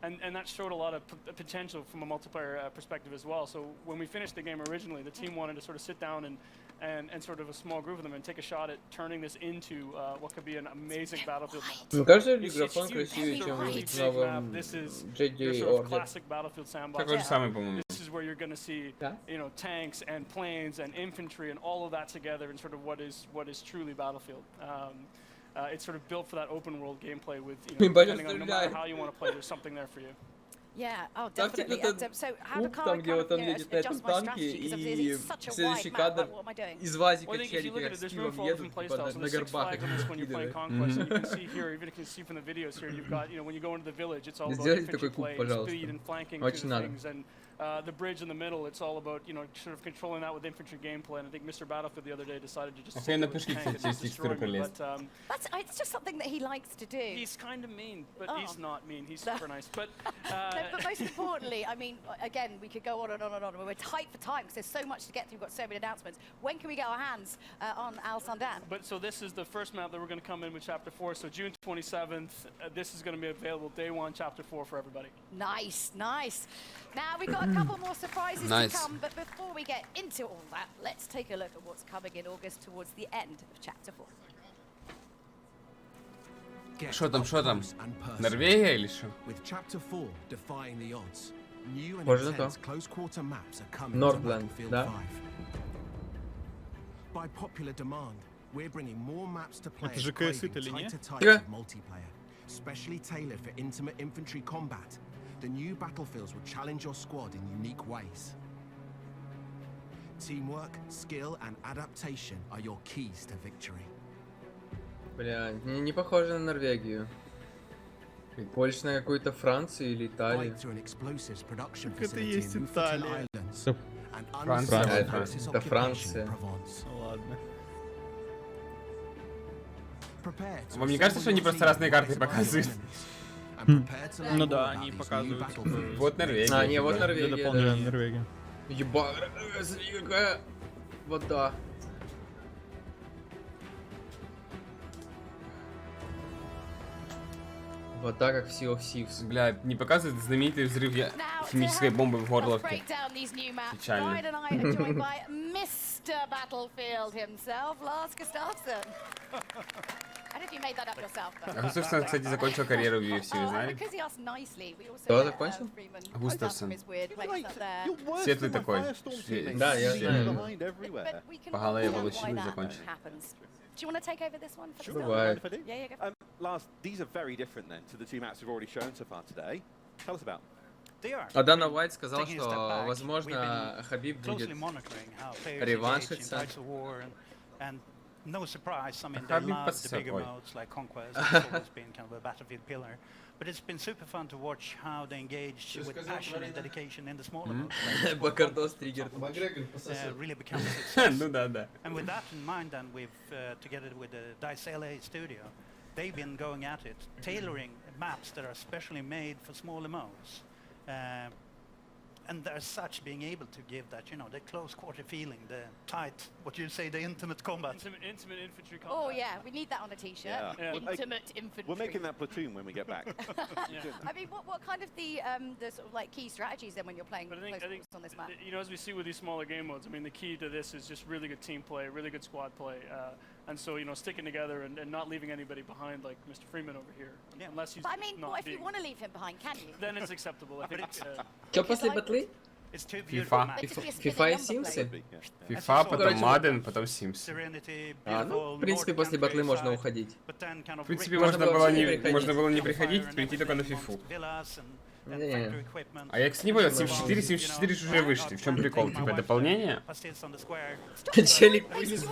And that showed a lot of potential from a multiplayer perspective as well. So when we finished the game originally, the team wanted to sort of sit down and sort of a small group of them and take a shot at turning this into what could be an amazing battlefield map. Мне кажется, микрофон красивее, чем в новом Jedi Order. Classic battlefield sandbox. Такой же самый, по-моему. This is where you're going to see, you know, tanks and planes and infantry and all of that together in sort of what is truly battlefield. It's sort of built for that open world gameplay with, you know, depending on no matter how you want to play, there's something there for you. Yeah, oh, definitely. So how do там, где вот он едет на этом танке, и следующий кадр из вазика челики как с пивом едут, типа на горбах их скидывают. Сделайте такой куб, пожалуйста. Очень надо. The bridge in the middle, it's all about, you know, sort of controlling that with infantry gameplay. And I think Mr. Battlefield the other day decided to just sit but it's just something that he likes to do. He's kind of mean, but he's not mean. He's super nice. But but most importantly, I mean, again, we could go on and on and on. We're tight for time because there's so much to get through. We've got so many announcements. When can we get our hands on Al Sundan? But so this is the first map that we're going to come in with Chapter 4. So June 27th, this is going to be available day 1, Chapter 4 for everybody. Nice, nice. Now we've got a couple more surprises to come, but before we get into all that, let's take a look at what's coming in August towards the end of Chapter 4. Что там? Норвегия или что? With Chapter 4 defying the odds, new and Может, intense close-quarter maps are coming to Nordland, Battlefield да? 5. By popular demand, we're bringing more maps to players craving tighter types of multiplayer, specially tailored for intimate infantry combat. The new battlefields will challenge your squad in unique ways. Teamwork, skill, and adaptation are your keys to victory. Бля, не похоже на Норвегию. Больше на какую-то Францию или Италию. Так это и есть Италия. Франция. Это Франция. Ладно. Вам не кажется, что они просто разные карты показывают? Ну да, они показывают. Вот Норвегия. А, не, вот Норвегия. Дополнение Норвегия. Ебать, смотри, какая вода. Вода как в Sea of Thieves. Бля, не показывает знаменитый взрыв химической бомбы в Горловке. Печально. Mr. Battlefield himself, Lars Gustafsson. And if you made that up yourself. А Густafsson, кстати, закончил карьеру в UFC, вы знали? Because he asked nicely, we also Кто закончил? Густafsson. Sweet Светлый такой. Да, я знаю. По голове получил и закончил. Do you want to take over this one for the Бывает. start? Yeah, yeah, go. Lars, these are very different then to the two maps we've already shown so far today. Tell us about them. А Дана Уайт сказал, что, возможно, Хабиб будет реваншиться. No surprise, I mean, they love the bigger modes like Conquest. It's always been kind of a battlefield pillar. But it's been super fun to watch how they engage with passion and dedication in the smaller modes. Бакардос триггер. Really become a success. Ну да. And with that in mind, then we've, together with the DICE LA studio, they've been going at it, tailoring maps that are specially made for smaller modes. And as such, being able to give that, you know, the close quarter feeling, the tight, what you say, the intimate combat. Intimate infantry combat. Oh yeah, we need that on a t-shirt. Yeah. Intimate infantry. We're making that platoon when we get back. I mean, what kind of the sort of like key strategies then when you're playing close quarters on this map? You know, as we see with these smaller game modes, I mean, the key to this is just really good team play, really good squad play, and so you know, sticking together and not leaving anybody behind, like Mr. Freeman over here. Yeah. Unless he's. But I mean, what if you want to leave him behind? Can you? Then it's acceptable. I think. Что после батлы? FIFA. FIFA и Симсы? FIFA, потом Madden, потом Sims. Ну, в принципе, после батлы можно уходить. В принципе, можно было не приходить, прийти только на FIFA. А я, кстати, не понял, Sims 4 же уже вышли. В чем прикол? Типа дополнение? Челик вылез.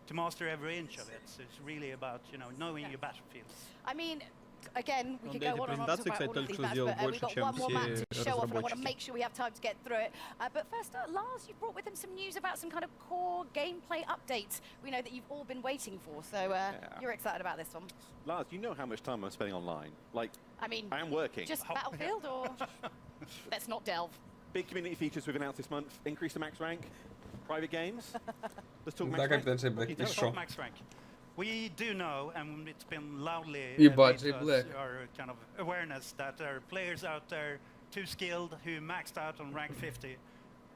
To master every inch of it. So it's really about, you know, knowing your battlefield. I mean, again, we could go on and on about all of these maps, but we've got one more map to show off, and I want to make sure we have time to get through it. But first, Lars, you brought with him some news about some kind of core gameplay updates. We know that you've all been waiting for, so you're excited about this one. Lars, you know how much time I'm spending online. Like, I mean, I am working. Just Battlefield, or let's not delve. Big community features we've announced this month. Increase the max rank. Private games. Let's talk max rank. Let's talk max rank. We do know, and it's been loudly our kind of awareness that there are players out there too skilled who maxed out on rank 50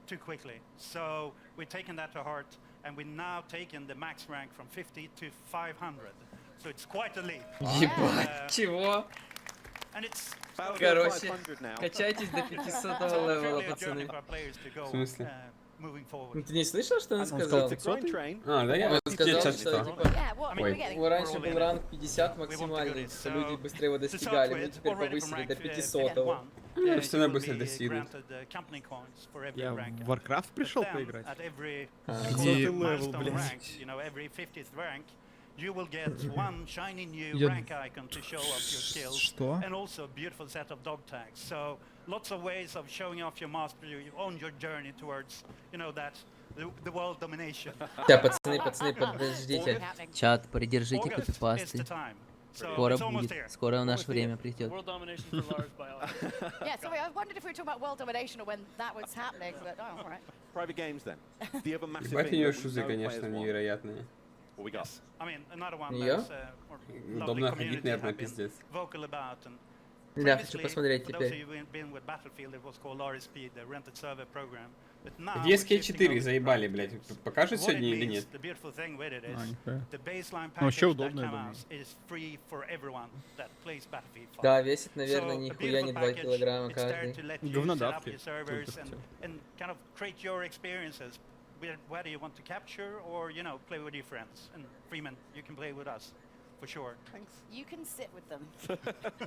too quickly. So we've taken that to heart, and we've now taken the max rank from 50 to 500. So it's quite a leap. Ебать, чего? Короче, качайтесь до 500-го левела, пацаны. В смысле? Ты не слышал, что он сказал? А, да, я сказал, что типа, его раньше был ранг 50 максимальный, что люди быстро его достигали, мы теперь повысили до 500-го. Собственно, быстро достигнут. Я в Warcraft пришел поиграть. 500 левел, блядь. You will get one shiny new rank icon to show off your skills, and also a beautiful set of dog tags. So lots of ways of showing off your mastery on your journey towards, you know, that the world domination. Да, пацаны, подождите. Чат, придержите копипасты. Скоро будет, скоро наше время придет. Yeah, so I wondered if we were talking about world domination or when that was happening, but oh, all right. Private games then. The other massive thing. У нее шузы, конечно, невероятные. What we got? I mean, another one that's удобно ходить, наверное, пиздец. Да, хочу посмотреть теперь. Где SK4 заебали, блядь? Покажут сегодня или нет? Ну, вообще удобно, я думаю. Да, весит, наверное, нихуя не 2 килограмма каждый. Говнодавки. Whether you want to capture or, you know, play with your friends. And Freeman, you can play with us, for sure. Thanks. You can sit with them.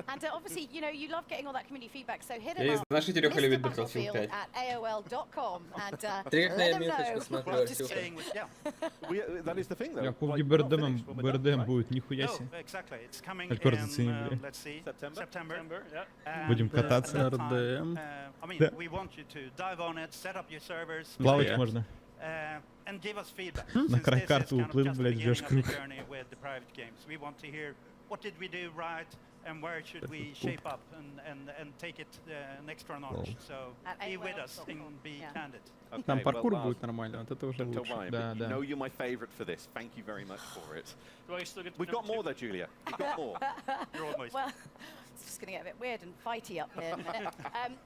And obviously, you know, you love getting all that community feedback, so hit him up. Mr. Battlefield at AOL.com and let them know what to say. That is the thing, though. Я помню, БРДМ будет, нихуя себе. Exactly. It's coming Как in, let's see, September. Будем кататься на РДМ. I mean, we want you to dive on it, set up your servers. Плавать можно. And give us feedback. На край карты уплыл, блядь, ждешь круг. We want to hear what did we do right and where should we shape up and take it an extra notch. So be with us and be candid. Там паркур будет нормально, вот это уже лучше. Да, да. You know you're my favorite for this. Thank you very much for it. We've got more though, Julia. We've got more. Well, just going to get a bit weird and fighty up here in a minute.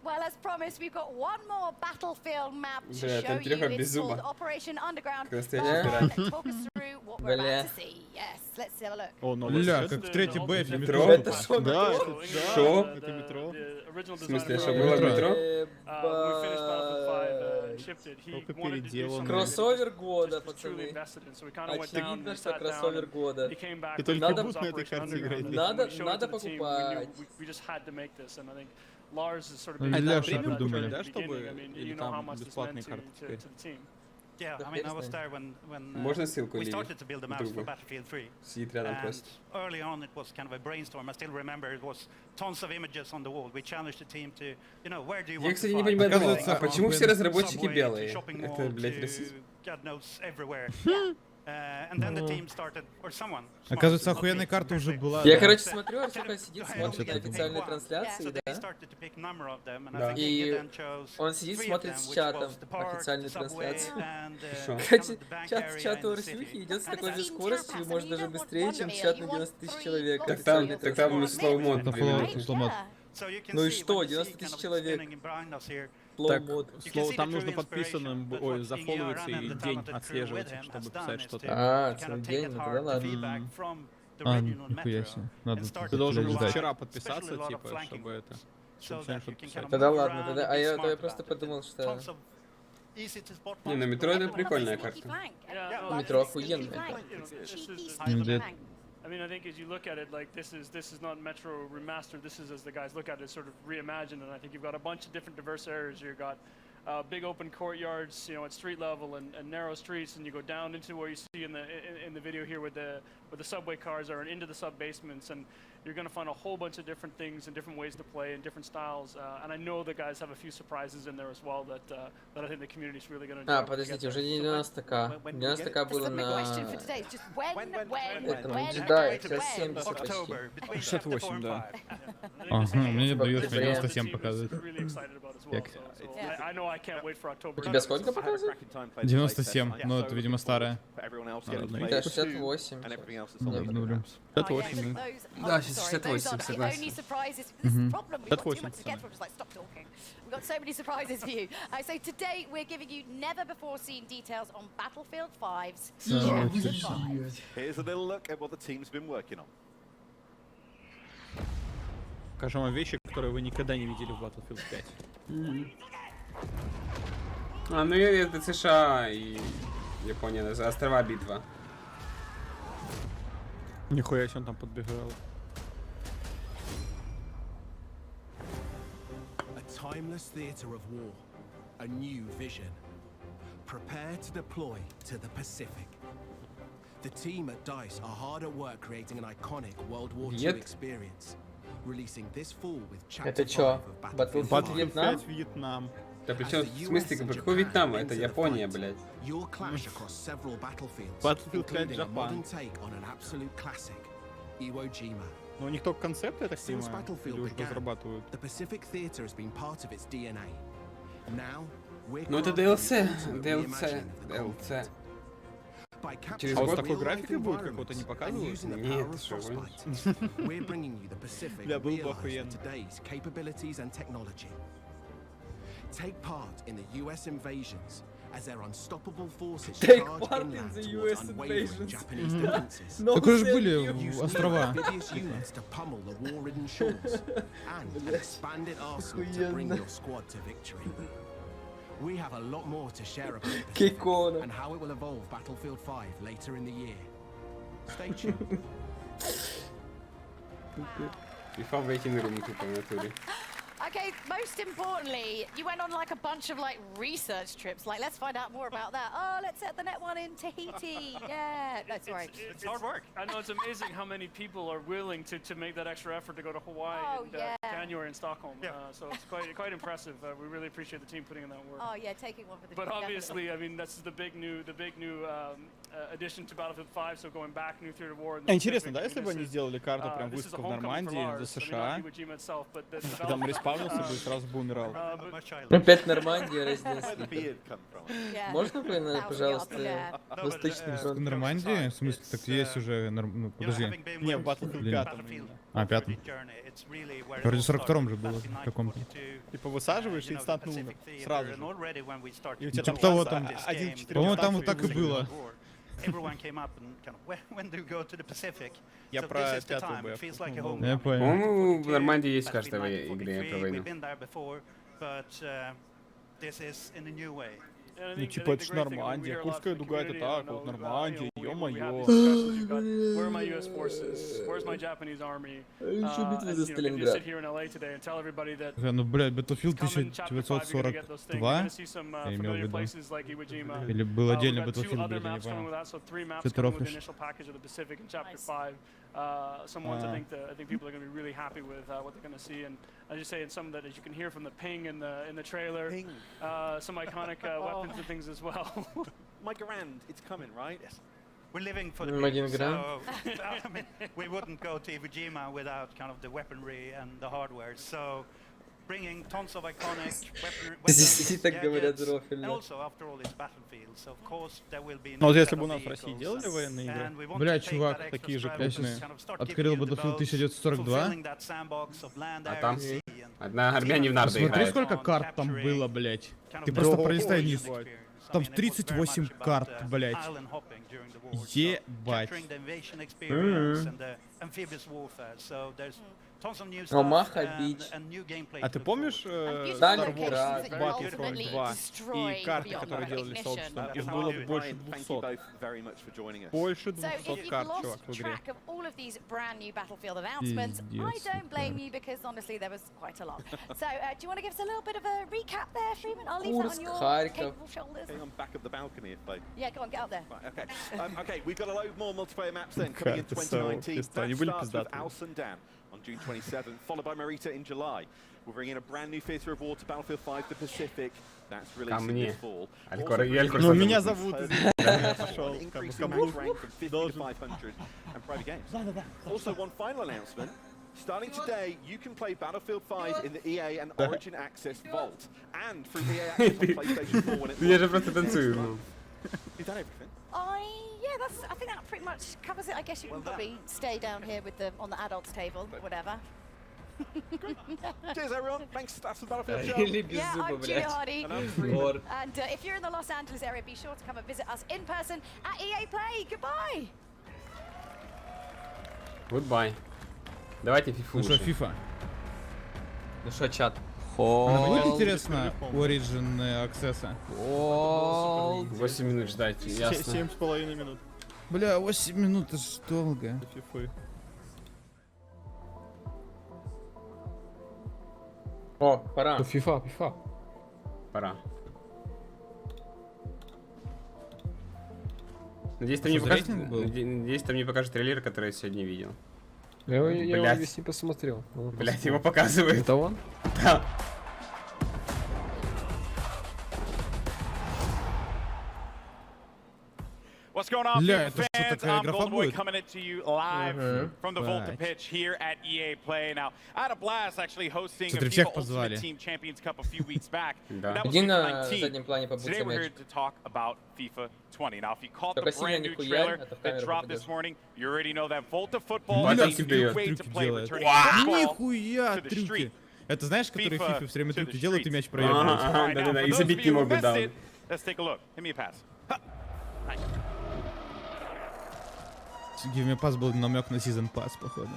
Well, as promised, we've got one more battlefield map to show you. It's called Operation Underground. Talk us through what we're about to see. Yes, let's have a look. Бля, как в третьей бэфе метро. Это шо? Да, Шо? это метро. В смысле, что было в метро? Только переделано. Кроссовер года, пацаны. Очевидно, что кроссовер года. И только будут на этой карте играть. Надо покупать. Это премиум придумали, да, чтобы... Или там бесплатные карты теперь? Yeah, I mean, I was there when Можно ссылку we или started to build the maps for другу? Battlefield 3. Сидит рядом And просто. early on, it was kind of a brainstorm. I still remember it was tons of images on the wall. We challenged the team to, you know, where do you Я, want кстати, to не fight? понимаю, а почему все разработчики Subway, белые? to shopping Это, mall, блядь, to расизм? God knows everywhere. And then the team started, or someone. Оказывается, охуенная карта уже была. Я, короче, смотрю, Артёха сидит, смотрит на официальной трансляции, да? И он сидит, смотрит с чатом официальной трансляции. Кстати, чат у Арсюхи идет с такой же скоростью, или может даже быстрее, чем чат на 90 тысяч человек. Так там слоумод. Ну и что, 90 тысяч человек. Так, там нужно подписанным, ой, зафолловиться и день отслеживать, чтобы писать что-то. А, целый день, ну тогда ладно. А, нихуя себе. Надо Ты должен был вчера подписаться, типа, чтобы это... Чтобы сегодня что-то писать. Тогда ладно, тогда... А я просто подумал, что... Не, на метро это прикольная карта. Метро охуенная карта. I mean, I think as you look at it, like this is not Metro remastered. This is, as the guys look at it, sort of reimagined. And I think you've got a bunch of different diverse areas. You've got big open courtyards, you know, at street level and narrow streets, and you go down into where you see in the video here where the subway cars are, and into the sub basements, and you're going to find a whole bunch of different things and different ways to play and different styles. And I know the guys have a few surprises in there as well that I think the community's really going to enjoy. А, подождите, уже не 90к. 90к было на... Да, сейчас 70 почти. 68, да. Ага, мне не дает, 97 показывает. У тебя сколько показывает? 97, но это, видимо, старая. Да, 68. 68, да. Да, 68, согласен. 68. We've got so many surprises for you. So today we're giving you never before seen details on Battlefield 5's Chapter 5. Here's a little look at what the team's been working on. Покажем вам вещи, которые вы никогда не видели в Battlefield 5. А, ну это США и Япония, острова битва. Нихуя себе он там подбегал. Timeless theater of war, a new vision. Prepare to deploy to the Pacific. The team at DICE are hard at work creating an iconic World War II experience, releasing this fall with Chapter 5 of Battlefield 5 Vietnam. Да причем, в смысле, какой Вьетнам? Это Япония, блядь. You'll clash across several battlefields, Battlefield 5 including a modern Japan. take on an absolute classic, Iwo Jima. Но у них только концепты, я так Since понимаю, или Battlefield уже began, разрабатывают. the Pacific Theater has been part of its DNA. Now, we're Ну это DLC, DLC. Через А вот с год? такой графикой будет какого-то не показывают? Нет, что вы. We're bringing you the Pacific Бля, было бы realized охуенно. in today's capabilities and technology. Take part in the US invasions as their unstoppable forces Take charge part in inland the towards US unwavering invasions. Japanese defenses. Так уже же были Use острова. amphibious units to pummel the war-ridden shores and an expanded arsenal to bring your squad to victory. We have a lot more to share about the Pacific and how it will evolve Battlefield 5 later in the year. Stay tuned. FIFA waiting room тупо в натуре. Okay, most importantly, you went on like a bunch of like research trips. Like, let's find out more about that. Oh, let's set the net one in Tahiti. Yeah, that's right. It's hard work. I know it's amazing how many people are willing to make that extra effort to go to Hawaii in January in Stockholm. So it's quite impressive. We really appreciate the team putting in that work. Oh yeah, taking one for the team. But obviously, I mean, that's the big new addition to Battlefield 5. So going back, new theater of war. Интересно, да, если бы они сделали карту прям выставку в Нормандии за США, там респавнился бы и сразу бы умирал. Опять Нормандия раздельствует. Можно, пожалуйста, Восточный фронт? Нормандия? В смысле, так есть уже... Ну, подожди. Не, в Battlefield 5. А, пятом. Вроде 42-м же было в каком-то. Типа высаживаешься и инстантно умер. Сразу же. И у тебя Типа того там, по-моему, там вот так и было. Я про пятую бы. Я понял. По-моему, в Нормандии есть в каждой игре про войну. Ну типа это ж Нормандия, Курская дуга это так, вот Нормандия, ё-моё. Where are my US forces? Where's my Japanese army? Еще битвы за You know, can you Сталинград. sit here in LA today and tell everybody that Ну, блядь, Battlefield come in chapter 5 you're gonna get those things. You're 1942? gonna see some Я имел в familiar виду. places like Iwo Jima. Или был отдельный We've got 2 Battlefield, other блядь, я не maps coming понял. with that, so 3 maps Что-то coming with the рофлишь. initial package of the Pacific in chapter 5. Some ones I think people are going to be really happy with what they're going to see, and I just say in some that as you can hear from the ping in the trailer, some iconic weapons and things as well. My Garand, it's coming, right? Yes. We're living for the Один people, грамм. so I mean, we wouldn't go to Iwo Jima without kind of the weaponry and the hardware. So bringing tons of iconic Здесь так говорят gadgets, and рофильно. also after all it's battlefield, so of course there will be Ну вот new если set бы у of нас в России vehicles, делали военные игры, and we want Бля, to take чувак, that extra такие же strap Я and сейчас kind of start открыл giving you the Battlefield boats, 1942. fulfilling that sandbox of land, А air, там and sea, and одна армяне в нарды Смотри, играет. сколько карт там было, блядь. kind of Ты the просто whole пролистай user вниз. experience. Там I mean, it was very 38 much about, карт, блядь. island hopping during the war. So Ебать. capturing the invasion experience and the amphibious warfare. So there's tons of new stuff Омаха and, Бич. and new gameplay. А ты помнишь Star Сталинград. Wars Battlefront 2 и карты, которые делали сообществом? Их было больше 200. very much for joining us. Больше So if 200 you've карт, чувак, lost в игре. track of all of these brand new Battlefield announcements, I Пиздец, don't blame да. you because honestly there was quite a lot. So do you want to give us a little bit of a recap there, Freeman? I'll leave that on Курск, your Харьков. capable shoulders. Hang on, back up the balcony, if they. Yeah, go on, get up there. Right, okay. Okay, we've got a load more multiplayer maps then coming in Кажется, 2019. пизда, они That были starts with пиздатые. Al-Sundan on June 27th, followed by Marita in July. We'll bring in a brand new theatre of war to Battlefield 5, the Pacific. That's releasing мне. this fall. Алькор, Also, я Алькор Ну, сам меня забыл. зовут, Increasing я пошел, match rank from 50 to 500 and private games. Also, one final announcement. Starting today, you can play Battlefield 5 in the EA and Origin Access Vault, and through EA Access on PlayStation 4 when it Я же просто танцую. ну. Is that everything? I think that pretty much covers it. I guess you can probably stay down here with on the adults table, whatever. Cheers, everyone. Thanks. That's the Battlefield show. Или без Yeah, зуба, I'm Julia блядь. Hardy. And I'm Freeman. Ор. And if you're in the Los Angeles area, be sure to come and visit us in person at EA Play. Goodbye. Goodbye. Давайте фифу. Ну что, уже. FIFA? Ну что, чат? Она будет Холд. интересно Origin Access? Холд. 8 минут ждать, ясно. 7,5 минут. Бля, 8 минут, это ж долго. Фифы. О, пора. FIFA. Пора. Надеюсь, там Что, не за покажет, рейтинг был? надеюсь, там не покажет трейлер, который я сегодня видел. Я его Блядь. весь не посмотрел. Блять, его показывают. Это он? Да. What's going on, Ля, FIFA это что, fans? такая I'm игра Golden Boy будет? coming to you live from the Volta Бать. pitch here at EA Play. Now, I had a blast actually hosting a Смотри, FIFA всех Ultimate позвали. Team Champions Cup a few weeks back. Да. That was Иди FIFA на 19. заднем плане побудь Today we're мяч. here to talk about FIFA 20. Now, if you caught the Только сильно brand не new хуярь, trailer а то в that камеру dropped this попадешь. morning, you already know that Volta football Вот is он a тебе new way to трюки play, делает. returning football Нихуя to the трюки. street. Это знаешь, которые FIFA FIFA все время to the трюки делают и streets. мяч проебывают? Ага, All right, now, да-да-да, for и those забить of не you who могут, missed да. it, let's take a look. Give me a pass. Huh. Nice. Give me pass был намек на Season Pass, походу.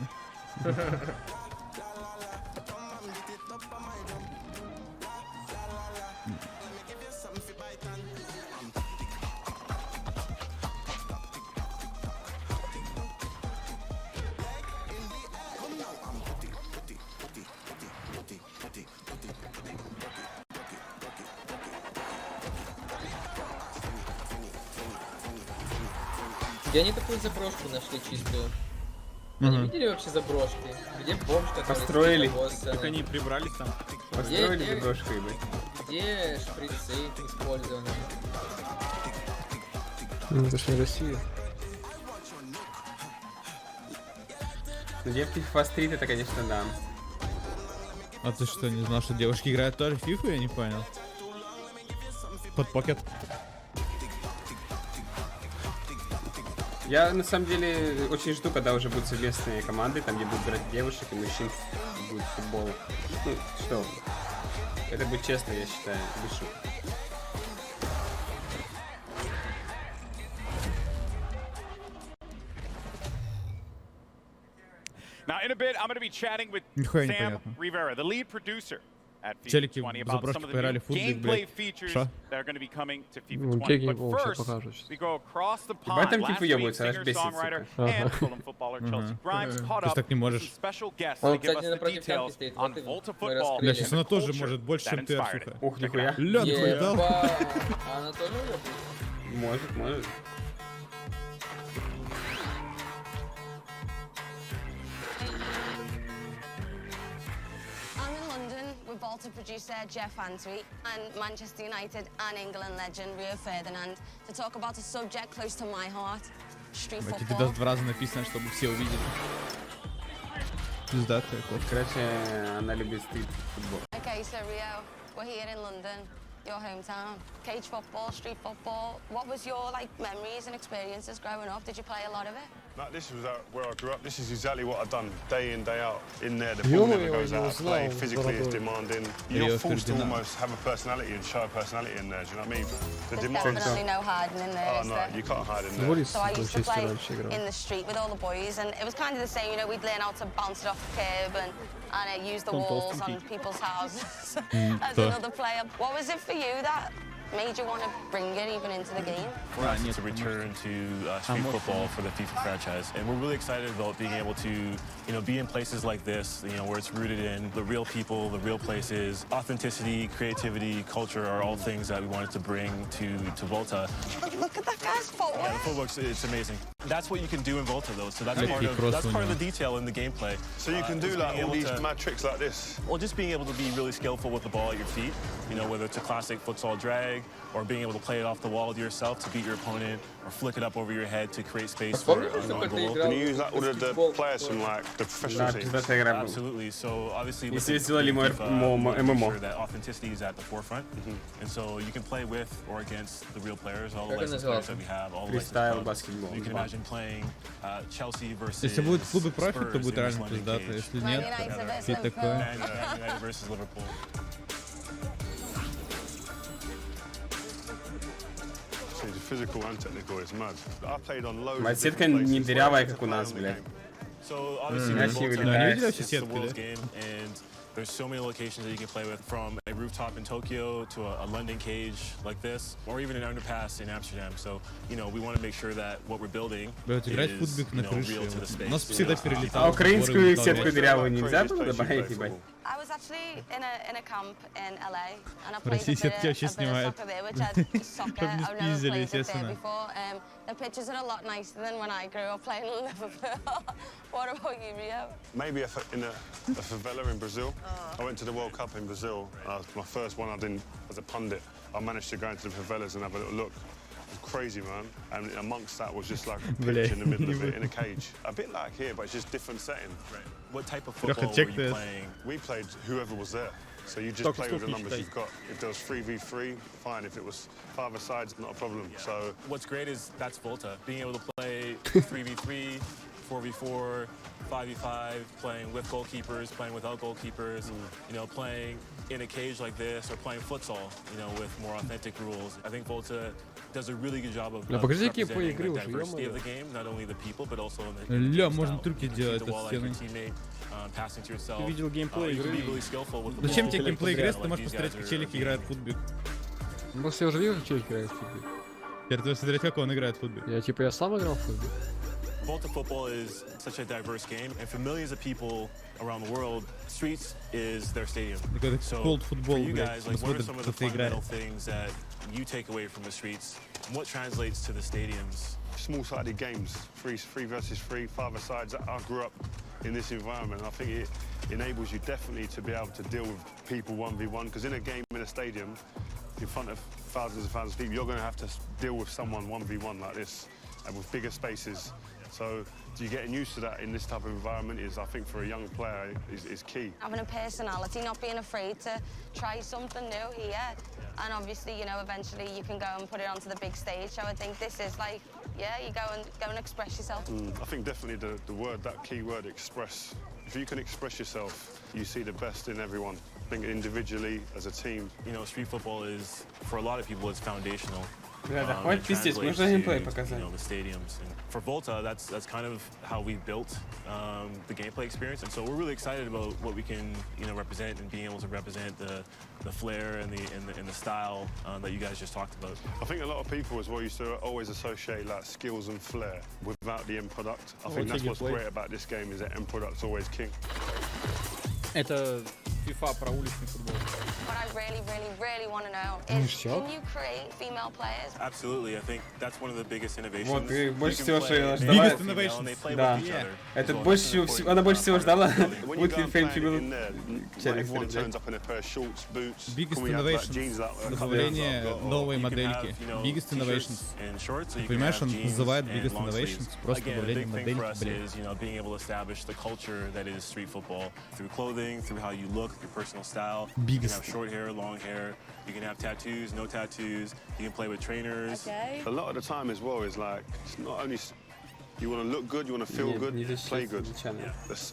Где они такую заброшку нашли чистую? Они видели вообще заброшки? Где бомж, который Построили. Так они прибрались там. Построили Где- заброшкой, блядь. Где шприцы использованы? Ну, это ж не Россия. Ну, девки в FIFA Street, это, конечно, да. А ты что, не знал, что девушки играют тоже в FIFA? Я не понял. Под покет. Я на самом деле очень жду, когда уже будут совместные команды, там где будут брать девушек и мужчин, будет футбол. Ну что, это будет честно, я считаю, без шуток. Now, in a bit, I'm going to be chatting with Нихуя Sam непонятно. Rivera, the lead producer at FIFA Челики 20, в about заброшке some of the поиграли new в футбик, gameplay блядь. features Шо? that are going to be coming to FIFA Ну, 20. какие But вообще first, покажут сейчас. we go across the Ебать, pond. там Last типа week, ебаются, аж бесит, singer-songwriter сука. and Fulham footballer Chelsea Grimes caught Ты ж up так не with можешь. some special guests Он, to give us кстати, the напротив Cemки details стоит. on Вот и Volta мы football Бля, раскрыли. сейчас and она the тоже culture может больше, that чем ты, inspired сука. it. Ух, Check it нихуя. out. Ля, нихуя дал. А она тоже уебает? Может. I'm in London with Volta producer Jeff Antwi and Manchester United and England legend Rio Ferdinand to talk about a subject close to my heart, street Тебе football. даже 2 раза написано, чтобы все увидели. Пиздатая кофта. Короче, она любит стрит-футбол. Okay, so Rio, we're here in London, your hometown. Cage football, street football. What was your memories and experiences growing up? Did you play a lot of it? No, this was where I grew up. This is exactly what I've done day in, day out. In there, the ball never goes out of play. Physically, it's demanding. You're forced to almost have a personality and show a personality in there. Do you know what I mean? The There's demands. definitely no hiding in there, Oh is no, there? you can't hide in there. So I used to play in the street with all the boys, and it was kind of the same. You know, we'd learn how to bounce it off the curb and use the walls on people's houses as another player. What was it for you that made you want to bring it even into the game? We're asked to return to street football for the FIFA franchise, and we're really excited about being able to, be in places like this, where it's rooted in the real people, the real places. Authenticity, creativity, culture are all things that we wanted to bring to Volta. Look at that guy's footwork. Yeah, the footwork's it's amazing. That's what you can do in Volta, though. So that's part of the detail in the gameplay. So you can do all these mad tricks like this. Well, just being able to be really skillful with the ball at your feet. Whether it's a classic futsal drag or being able to play it off the wall to yourself to beat your opponent, or flick it up over your head to create space for a goal. Can you use that with the players from the professional teams? Absolutely. So obviously, with Если сделали ММО. sure that authenticity is at the forefront, and so you can play with or against the real players, all the Как licensed это players that we have, all the Freestyle licensed clubs. basketball. You can imagine playing Chelsea versus Если будет в клубе профит, то Spurs будет in this реально London пиздато. cage. Если нет, фиг такое. Man United versus Liverpool. The physical and technical is mad. I played on loads. Моя сетка не дырявая, как у нас, блядь. So obviously, Красиво Volta летает. is the world's game, and there's so many locations that you can play with, from a rooftop in Tokyo to a London cage like this, or even an underpass in Amsterdam. So, we want to make sure that what we're building Блядь, играть в is, футбик на крыше. real to the space. У нас всегда перелетало. А украинскую сетку дырявую нельзя было добавить, ебать? I was actually in a camp in LA, and I played Россия сетки вообще a bit of снимает. soccer there, which I soccer. Чтоб не I've never спиздили, played it there естественно. before. The pitches are a lot nicer than when I grew up playing in Liverpool. What about you, Rio? Maybe in a favela in Brazil. I went to the World Cup in Brazil. My first one I didn't as a pundit. I managed to go into the favelas and have a little look. It was crazy, man. And amongst that was just like a pitch in the middle of it in a cage. A bit like here, but it's just different setting. Right. What type of football were you playing? We played whoever was there. So you just play with the numbers you've got. If there was 3v3, fine. If it was 5-a-sides, not a problem. Yeah. So what's great is that's Volta. Being able to play 3v3, 4v4, 5v5, playing with goalkeepers, playing without goalkeepers, playing in a cage like this, or playing futsal, with more authentic rules. I think Volta does a really good job of representing the diversity of the game, not only the people, but also in the Ля, можно трюки делать от стены. passing to yourself. Ты видел геймплей You can be игры? really skillful with the Зачем ball. тебе геймплей игры, если ты Like можешь these посмотреть, guys как are челик really играет в good. футбик? Ну, я уже видел, как человек играет в футбол. Теперь ты смотреть, как он играет в футбик. Я сам играл в футбол. Volta football is such a diverse game, and for millions of people around the world, streets is their stadium. So for you guys, like, what are some of the fundamental things that you take away from the streets, and what translates to the stadiums? Small-sided games, three versus three, 5-a-sides. I grew up in this environment. I think it enables you definitely to be able to deal with people 1v1, because in a game in a stadium, in front of thousands of people, you're going to have to deal with someone 1v1 like this, and with bigger spaces. So getting used to that in this type of environment is, I think, for a young player, is key. Having a personality, not being afraid to try something new here. And obviously, eventually you can go and put it onto the big stage. So I think this is like yeah, you go and express yourself. I think definitely the word, that key word, express. If you can express yourself, you see the best in everyone. I think individually, as a team. You know, street football is, for a lot of people, it's foundational. Да, хватит пиздец, можно геймплей показать. You know, the stadiums. And for Volta, that's kind of how we built the gameplay experience, and so we're really excited about what we can, you know, represent and being able to represent the flair and the style that you guys just talked about. I think a lot of people as well used to always associate like skills and flair without the end product. I think that's what's great about this game is that end product's always king. Это FIFA про уличный футбол. What I really want to know is, can you create female players? Absolutely, I think that's one of the biggest innovations. Вот, и больше всего, что я ждала. Да, это больше всего, она больше всего ждала. Будет ли фейм фигур? Biggest innovation. Добавление новой модельки. Biggest innovations. Понимаешь, он называет biggest innovations просто добавление модельки, блин. Being able to establish the culture that is street football through clothing, through how you look, your personal style. You can have short hair, long hair. You can have tattoos, no tattoos. You can play with trainers. Okay. A lot of the time as well is like, it's not only you want to look good, you want to feel good, play good.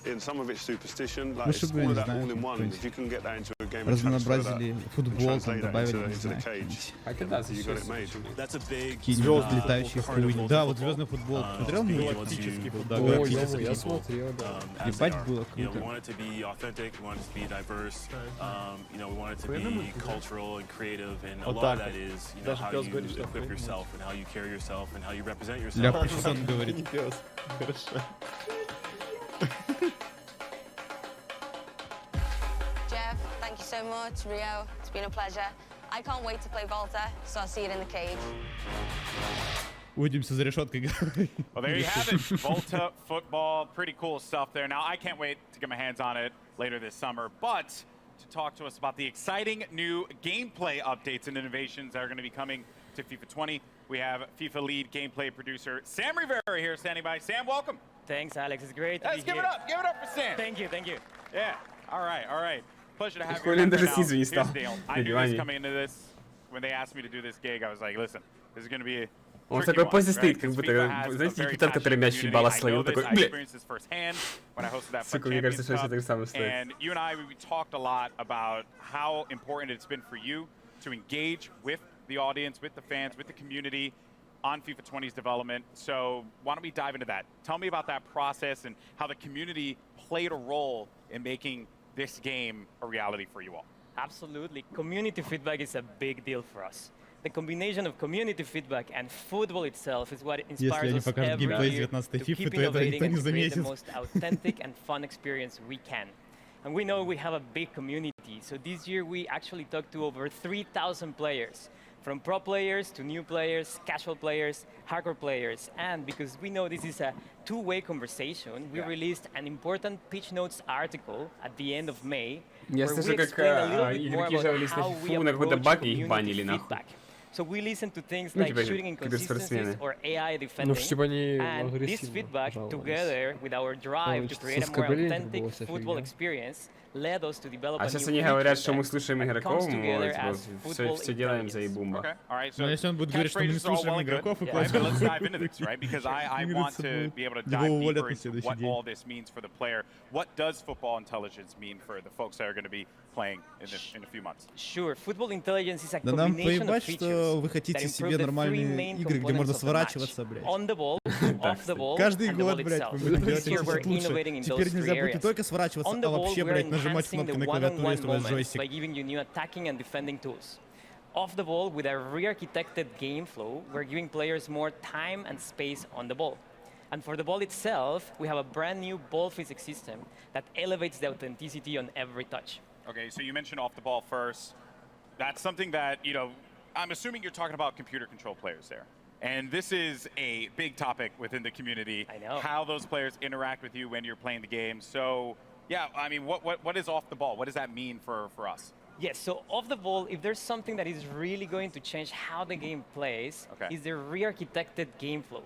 In some of it's superstition, like it's all of that all in one. If you can get that into a game and разнообразили футбол, там добавили, не знаю, That's a big звезды, летающие хуйни. Да, вот звездный футбол. Смотрел? Галактический футбол. Ой, я смотрел, да. Ебать было You know, we круто. want it to be authentic, we want it to be diverse, you know, we want it to be cultural and creative, and a lot of that is, you know, how you equip yourself and how you carry yourself and how you represent yourself. Ля, что он говорит? Хорошо. Jeff, thank you so much. Rio, it's been a pleasure. I can't wait to play Volta, so I'll see you in the cage. Увидимся за решеткой. Well, there you have it. Volta football, pretty cool stuff there. Now, I can't wait to get my hands on it later this summer, but to talk to us about the exciting new gameplay updates and innovations that are going to be coming to FIFA 20, we have FIFA lead gameplay producer Sam Rivera here standing by. Sam, welcome. Thanks, Alex. It's great to Let's be give here. it up. Give it up for Sam. Thank you, thank you. Yeah. All right, all right. Pleasure to have you. Хули он даже Now, снизу не here's стал. the deal. I knew this coming into this. When they asked me to do this gig, I was like, listen, this is going to be a Он в такой позе стоит, как будто, знаете, депутат, который мяч ебало словил, такой, бля. Сука, мне кажется, что все так само стоит. And you and I, we talked a lot about how important it's been for you to engage with the audience, with the fans, with the community on FIFA 20's development. So why don't we dive into that? Tell me about that process and how the community played a role in making this game a reality for you all. Absolutely. Community feedback is a big deal for us. The combination of community feedback and football itself is what inspires us every year to keep innovating and create the most authentic and fun experience we can. And we know we have a big community, so this year we actually talked to over 3,000 players, from pro players to new players, casual players, hardcore players. And because we know this is a two-way conversation, we released an important pitch notes article at the end of May, Я where we слышу, как explain a little bit more игроки about жаловались how на we фифу, на какой-то approach баг и их community банили нахуй. feedback. So we listen to things Ну, like типа, shooting когда спортсмены. inconsistencies or AI Ну, defending, чтобы они and this агрессивно feedback, жаловались. together with our drive to create a more authentic football experience, led us to develop А a сейчас new они говорят, feature что мы that слушаем игроков, comes together вот, as football все делаем за intelligence. ебумба. Но если он будет говорить, что мы не слушаем игроков и платим, Let's dive into this, right? Because I want to be able to dive deeper into what all this means for the player. What does football intelligence mean for the folks that are going to be playing in a few months? Sure, football intelligence is a Да нам combination of поебать, что features вы that хотите improve себе the three нормальные main игры, где можно components of the match. сворачиваться, блядь. On the ball, off the ball, Каждый and the ball год, блядь, itself. мы будем делать This year we're чуть лучше. innovating in those Теперь three нельзя будет не areas. только сворачиваться, On а the ball, вообще, we're блядь, нажимать enhancing кнопки the на клавиатуре, one-on-one если у вас moments джойстик. by giving you new attacking and defending tools. Off the ball, with a re-architected game flow, we're giving players more time and space on the ball. And for the ball itself, we have a brand new ball physics system that elevates the authenticity on every touch. Okay, so you mentioned off the ball first. That's something that, you know, I'm assuming you're talking about computer control players there. And this is a big topic within the community. I know. How those players interact with you when you're playing the game. So, yeah, I mean, what is off the ball? What does that mean for us? Yes, so off the ball, if there's something that is really going to change how the game plays, is the re-architected game flow.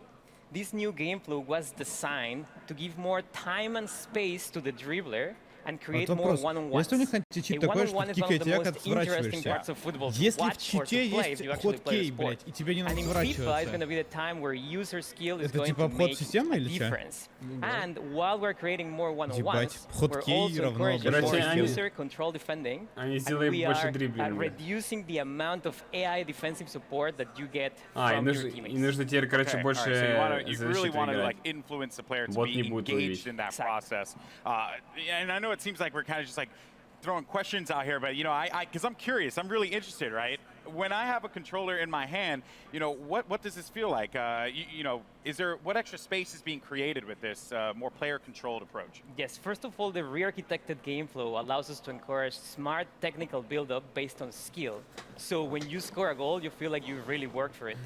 This new game flow was designed to give more time and space to the dribbler and create more one-on-ones. Если у них античит такой, что в кике тебя как отворачиваешься. Если в чите есть ход кей, блядь, и тебе не надо отворачиваться. Это типа обход системы или что? And while we're creating more one-on-ones, we're also encouraging more user-control defending, and we are reducing the amount of AI defensive support that you get from your teammates. И нужно теперь, короче, больше you really want to like influence the player to be engaged in that process. And I know it seems like we're kind of just like throwing questions out here, but you know, because I'm curious, I'm really interested, right? When I have a controller in my hand, you know, what does this feel like? You know, what extra space is being created with this more player-controlled approach? Yes, first of all, the re-architected game flow allows us to encourage smart technical build-up based on skill. So when you score a goal, you feel like you really worked for it.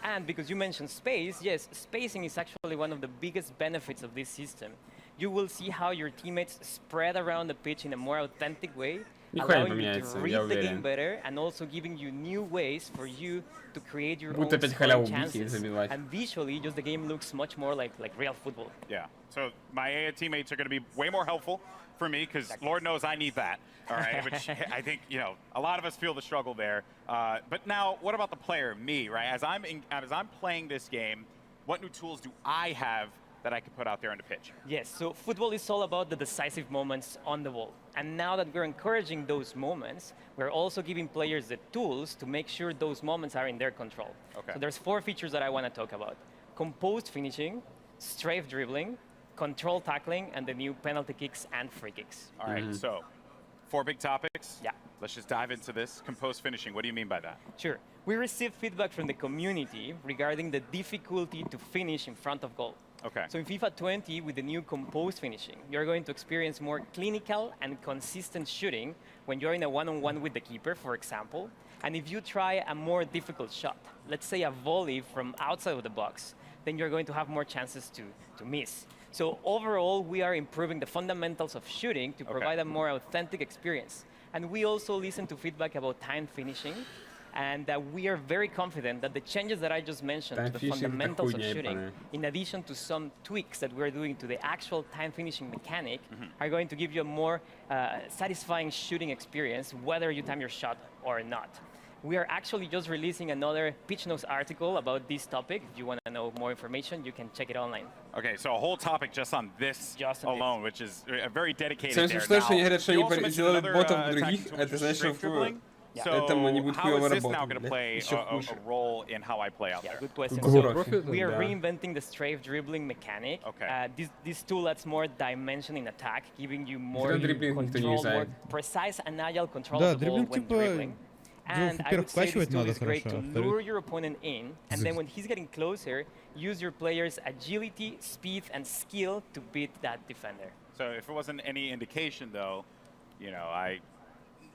And because you mentioned space, yes, spacing is actually one of the biggest benefits of this system. You will see how your teammates spread around the pitch in a more authentic way, allowing you to read the game better and also giving you new ways for you to create your own scoring chances. And visually, just the game looks much more like real football. Yeah, so my AI teammates are going to be way more helpful for me because Lord knows I need that, all right? Which I think, you know, a lot of us feel the struggle there. But now, what about the player, me, right? As I'm playing this game, what new tools do I have that I can put out there on the pitch? Yes, so football is all about the decisive moments on the ball. And now that we're encouraging those moments, we're also giving players the tools to make sure those moments are in their control. Okay. So there's 4 features that I want to talk about. Composed finishing, strafe dribbling, control tackling, and the new penalty kicks and free kicks. All right, so 4 big topics. Yeah. Let's just dive into this. Composed finishing, what do you mean by that? Sure. We received feedback from the community regarding the difficulty to finish in front of goal. Okay. So in FIFA 20, with the new composed finishing, you're going to experience more clinical and consistent shooting when you're in a one-on-one with the keeper, for example. And if you try a more difficult shot, let's say a volley from outside of the box, then you're going to have more chances to miss. So overall, we are improving the fundamentals of shooting to provide a more authentic experience. And we also listen to feedback about time finishing. And we are very confident that the changes that I just mentioned to the fundamentals of shooting, in addition to some tweaks that we're doing to the actual time finishing mechanic, are going to give you a more satisfying shooting experience, whether you time your shot or not. We are actually just releasing another Pitch Notes article about this topic. If you want to know more information, you can check it online. Okay, so a whole topic just on this alone, which is a very dedicated Самое смешное, что они говорят, что они сделают ботов других, это значит, что этому не будет хуёво работать. Ещё хуже. Good question. So we are reinventing the strafe dribbling mechanic. This tool adds more dimension in attack, giving you more control, more precise and agile control of the ball when dribbling. And I would say this tool is great to lure your opponent in, and then when he's getting closer, use your player's agility, speed, and skill to beat that defender. So if it wasn't any indication, though, you know,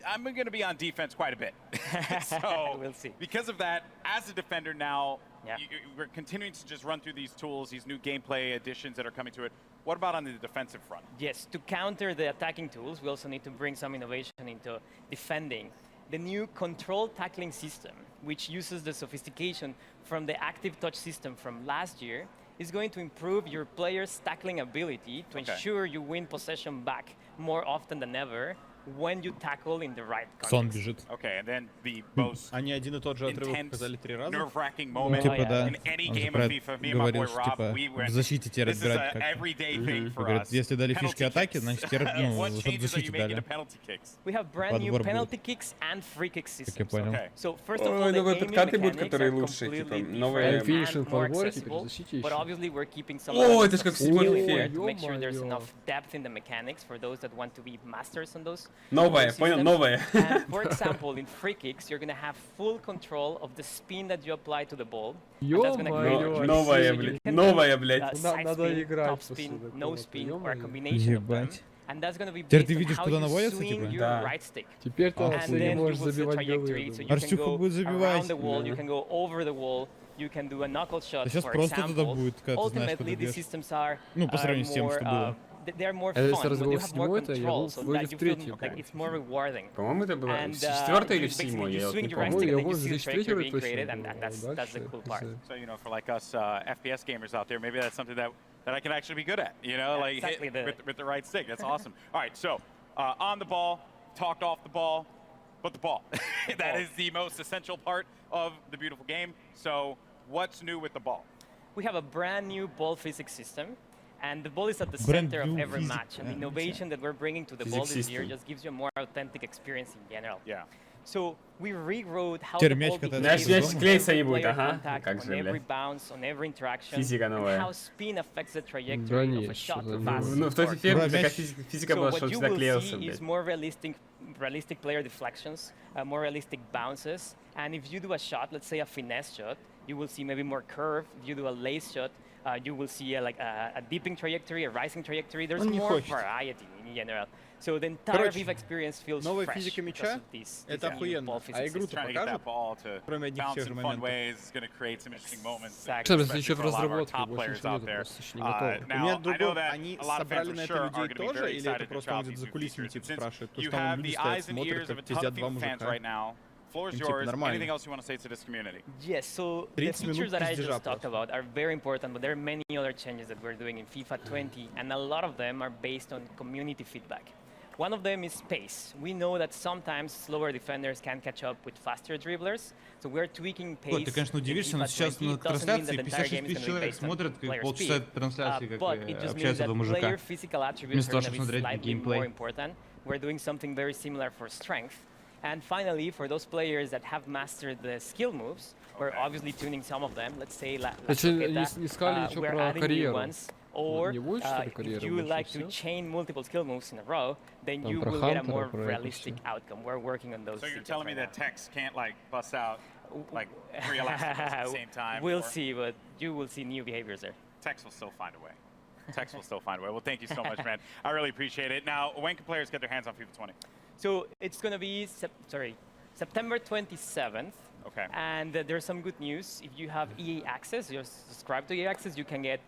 I'm going to be on defense quite a bit. So we'll see. Because of that, as a defender now, we're continuing to just run through these tools, these new gameplay additions that are coming to it. What about on the defensive front? Yes, to counter the attacking tools, we also need to bring some innovation into defending. The new control tackling system, which uses the sophistication from the active touch system from last year, is going to improve your player's tackling ability to ensure you win possession back more often than ever when you tackle in the right context. Сон бежит. Okay, and then the most Они один и тот же отрывок показали 3 раза. Nerve-wracking moment in any game of FIFA. Me and my boy Rob, we went. В защите тебе This is разбирать an как-то. everyday thing for Говорят, us. если дали фишки атаки, значит тебе What в changes are защите you making to дали. penalty kicks? We have brand new penalty kicks and free kick systems. Как я понял. So first of all, the aiming mechanics are completely different and more accessible, but obviously we're keeping some skill in there to make sure there's enough depth in the mechanics for those that want to be masters on those. Новое. And for example, in free kicks, you're going to have full control of the spin that you apply to the ball. Новое, блядь. Side spin, top spin, no spin, or a combination of them. And that's going to be Теперь based ты on видишь, how куда you наводится, swing типа? your right stick. Теперь ты And then you можешь will set забивать trajectory, голы. so you can Арсюха go будет забивать. around the wall, you can go over the wall, you can do a knuckle shot, Сейчас for просто туда example. будет, когда ты знаешь, куда Ultimately, these бьешь. systems are Ну, по сравнению с тем, more что было. they're more fun. You have more control, so like you feel like it's more rewarding. По-моему, это было в 4-й или в 7-й, я вот не помню. You see the trajectory being created, and that's the cool part. So, you know, for like us FPS gamers out there, maybe that's something that I can actually be good at, you know, like exactly hit with the right stick. That's awesome. All right, so on the ball, talked off the ball, but the ball. That is the most essential part of the beautiful game. So what's new with the ball? We have a brand new ball physics system, and the ball is at the center of every match. And the innovation that we're bringing to the ball this year just gives you a more authentic experience in general. Yeah. So we rewrote how the ball behaves player contact on every bounce, on every interaction, and how spin affects the trajectory of a shot or pass. Ну, в тот эффект такая физика была, что What you всегда will клеился, see is more realistic player deflections, more realistic bounces, and if you do a shot, let's say a finesse shot, you will see maybe more curve. If you do a lace shot, you will see a dipping trajectory, a rising trajectory. There's more variety in general. So the entire FIFA experience feels новая fresh физика мяча — это охуенно. А игру-то покажут, кроме одних тех же моментов. Там, если еще в разработке, больше ничего нет, просто еще не готово. У меня другой, они собрали на это людей тоже, или это просто он где-то за кулисами типа спрашивает? Потому что там люди стоят, смотрят, как пиздят два мужика. Floor is yours. Anything else you want to say to this community? Yes, so the features that I just talked about are very important, but there are many other changes that we're doing in FIFA 20, and a lot of them are based on community feedback. One of them is space. We know that sometimes slower defenders can catch up with faster dribblers, so we're tweaking pace. Ой, ты, конечно, удивишься, но сейчас на трансляции 56 тысяч человек смотрят, как полчаса трансляции, как общаются два мужика. Вместо того, чтобы смотреть геймплей. We're doing something very similar for strength. And finally, for those players that have mastered the skill moves, we're obviously tuning some of them. Let's say, we're adding new ones. Or if you like to chain multiple skill moves in a row, then you will get a more realistic outcome. We're working on those. So you're telling me that Tex can't like bust out like 3 elasticals at the same time? We'll see, but you will see new behaviors there. Tex will still find a way. Tex will still find a way. Well, thank you so much, man. I really appreciate it. Now, when can players get their hands on FIFA 20? So it's going to be September 27th. Okay. And there's some good news. If you have EA Access, you're subscribed to EA Access, you can get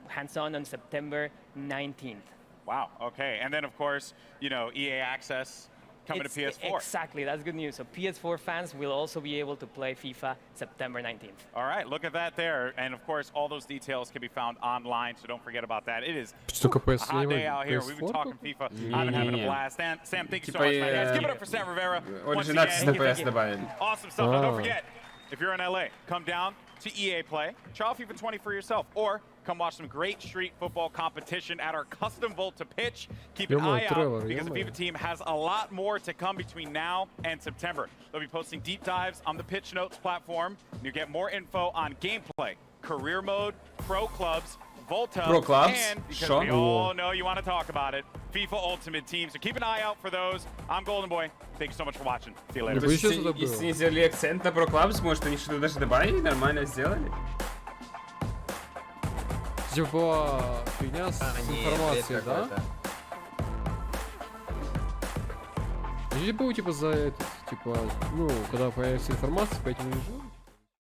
hands-on September 19th. Wow. Okay. And then, of course, you know, EA Access coming to PS4. Exactly. That's good news. So PS4 fans will also be able to play FIFA September 19th. All right. Look at that there. And, of course, all those details can be found online, so don't forget about that. It is a hot day out here. We've been talking FIFA. I've been having a blast. And Sam, thank you so much, man. Guys, give it up for Sam Rivera. Once again, awesome stuff. And don't forget, if you're in LA, come down to EA Play. Try FIFA 20 for yourself. Or come watch some great street football competition at our custom Vault to Pitch. Keep an eye out because the FIFA team has a lot more to come between now and September. They'll be posting deep dives on the Pitch Notes platform. You get more info on gameplay, career mode, pro clubs, Volta, and because we all know you want to talk about it, FIFA Ultimate Team. So keep an eye out for those. I'm Golden Boy. Thank you so much for watching. See you later. Если не сделали акцент на Pro Clubs, может они что-то даже добавили, нормально сделали? Типа фигня с информацией, да? Или был типа за этот, типа, ну, когда появится информация по этим режимам,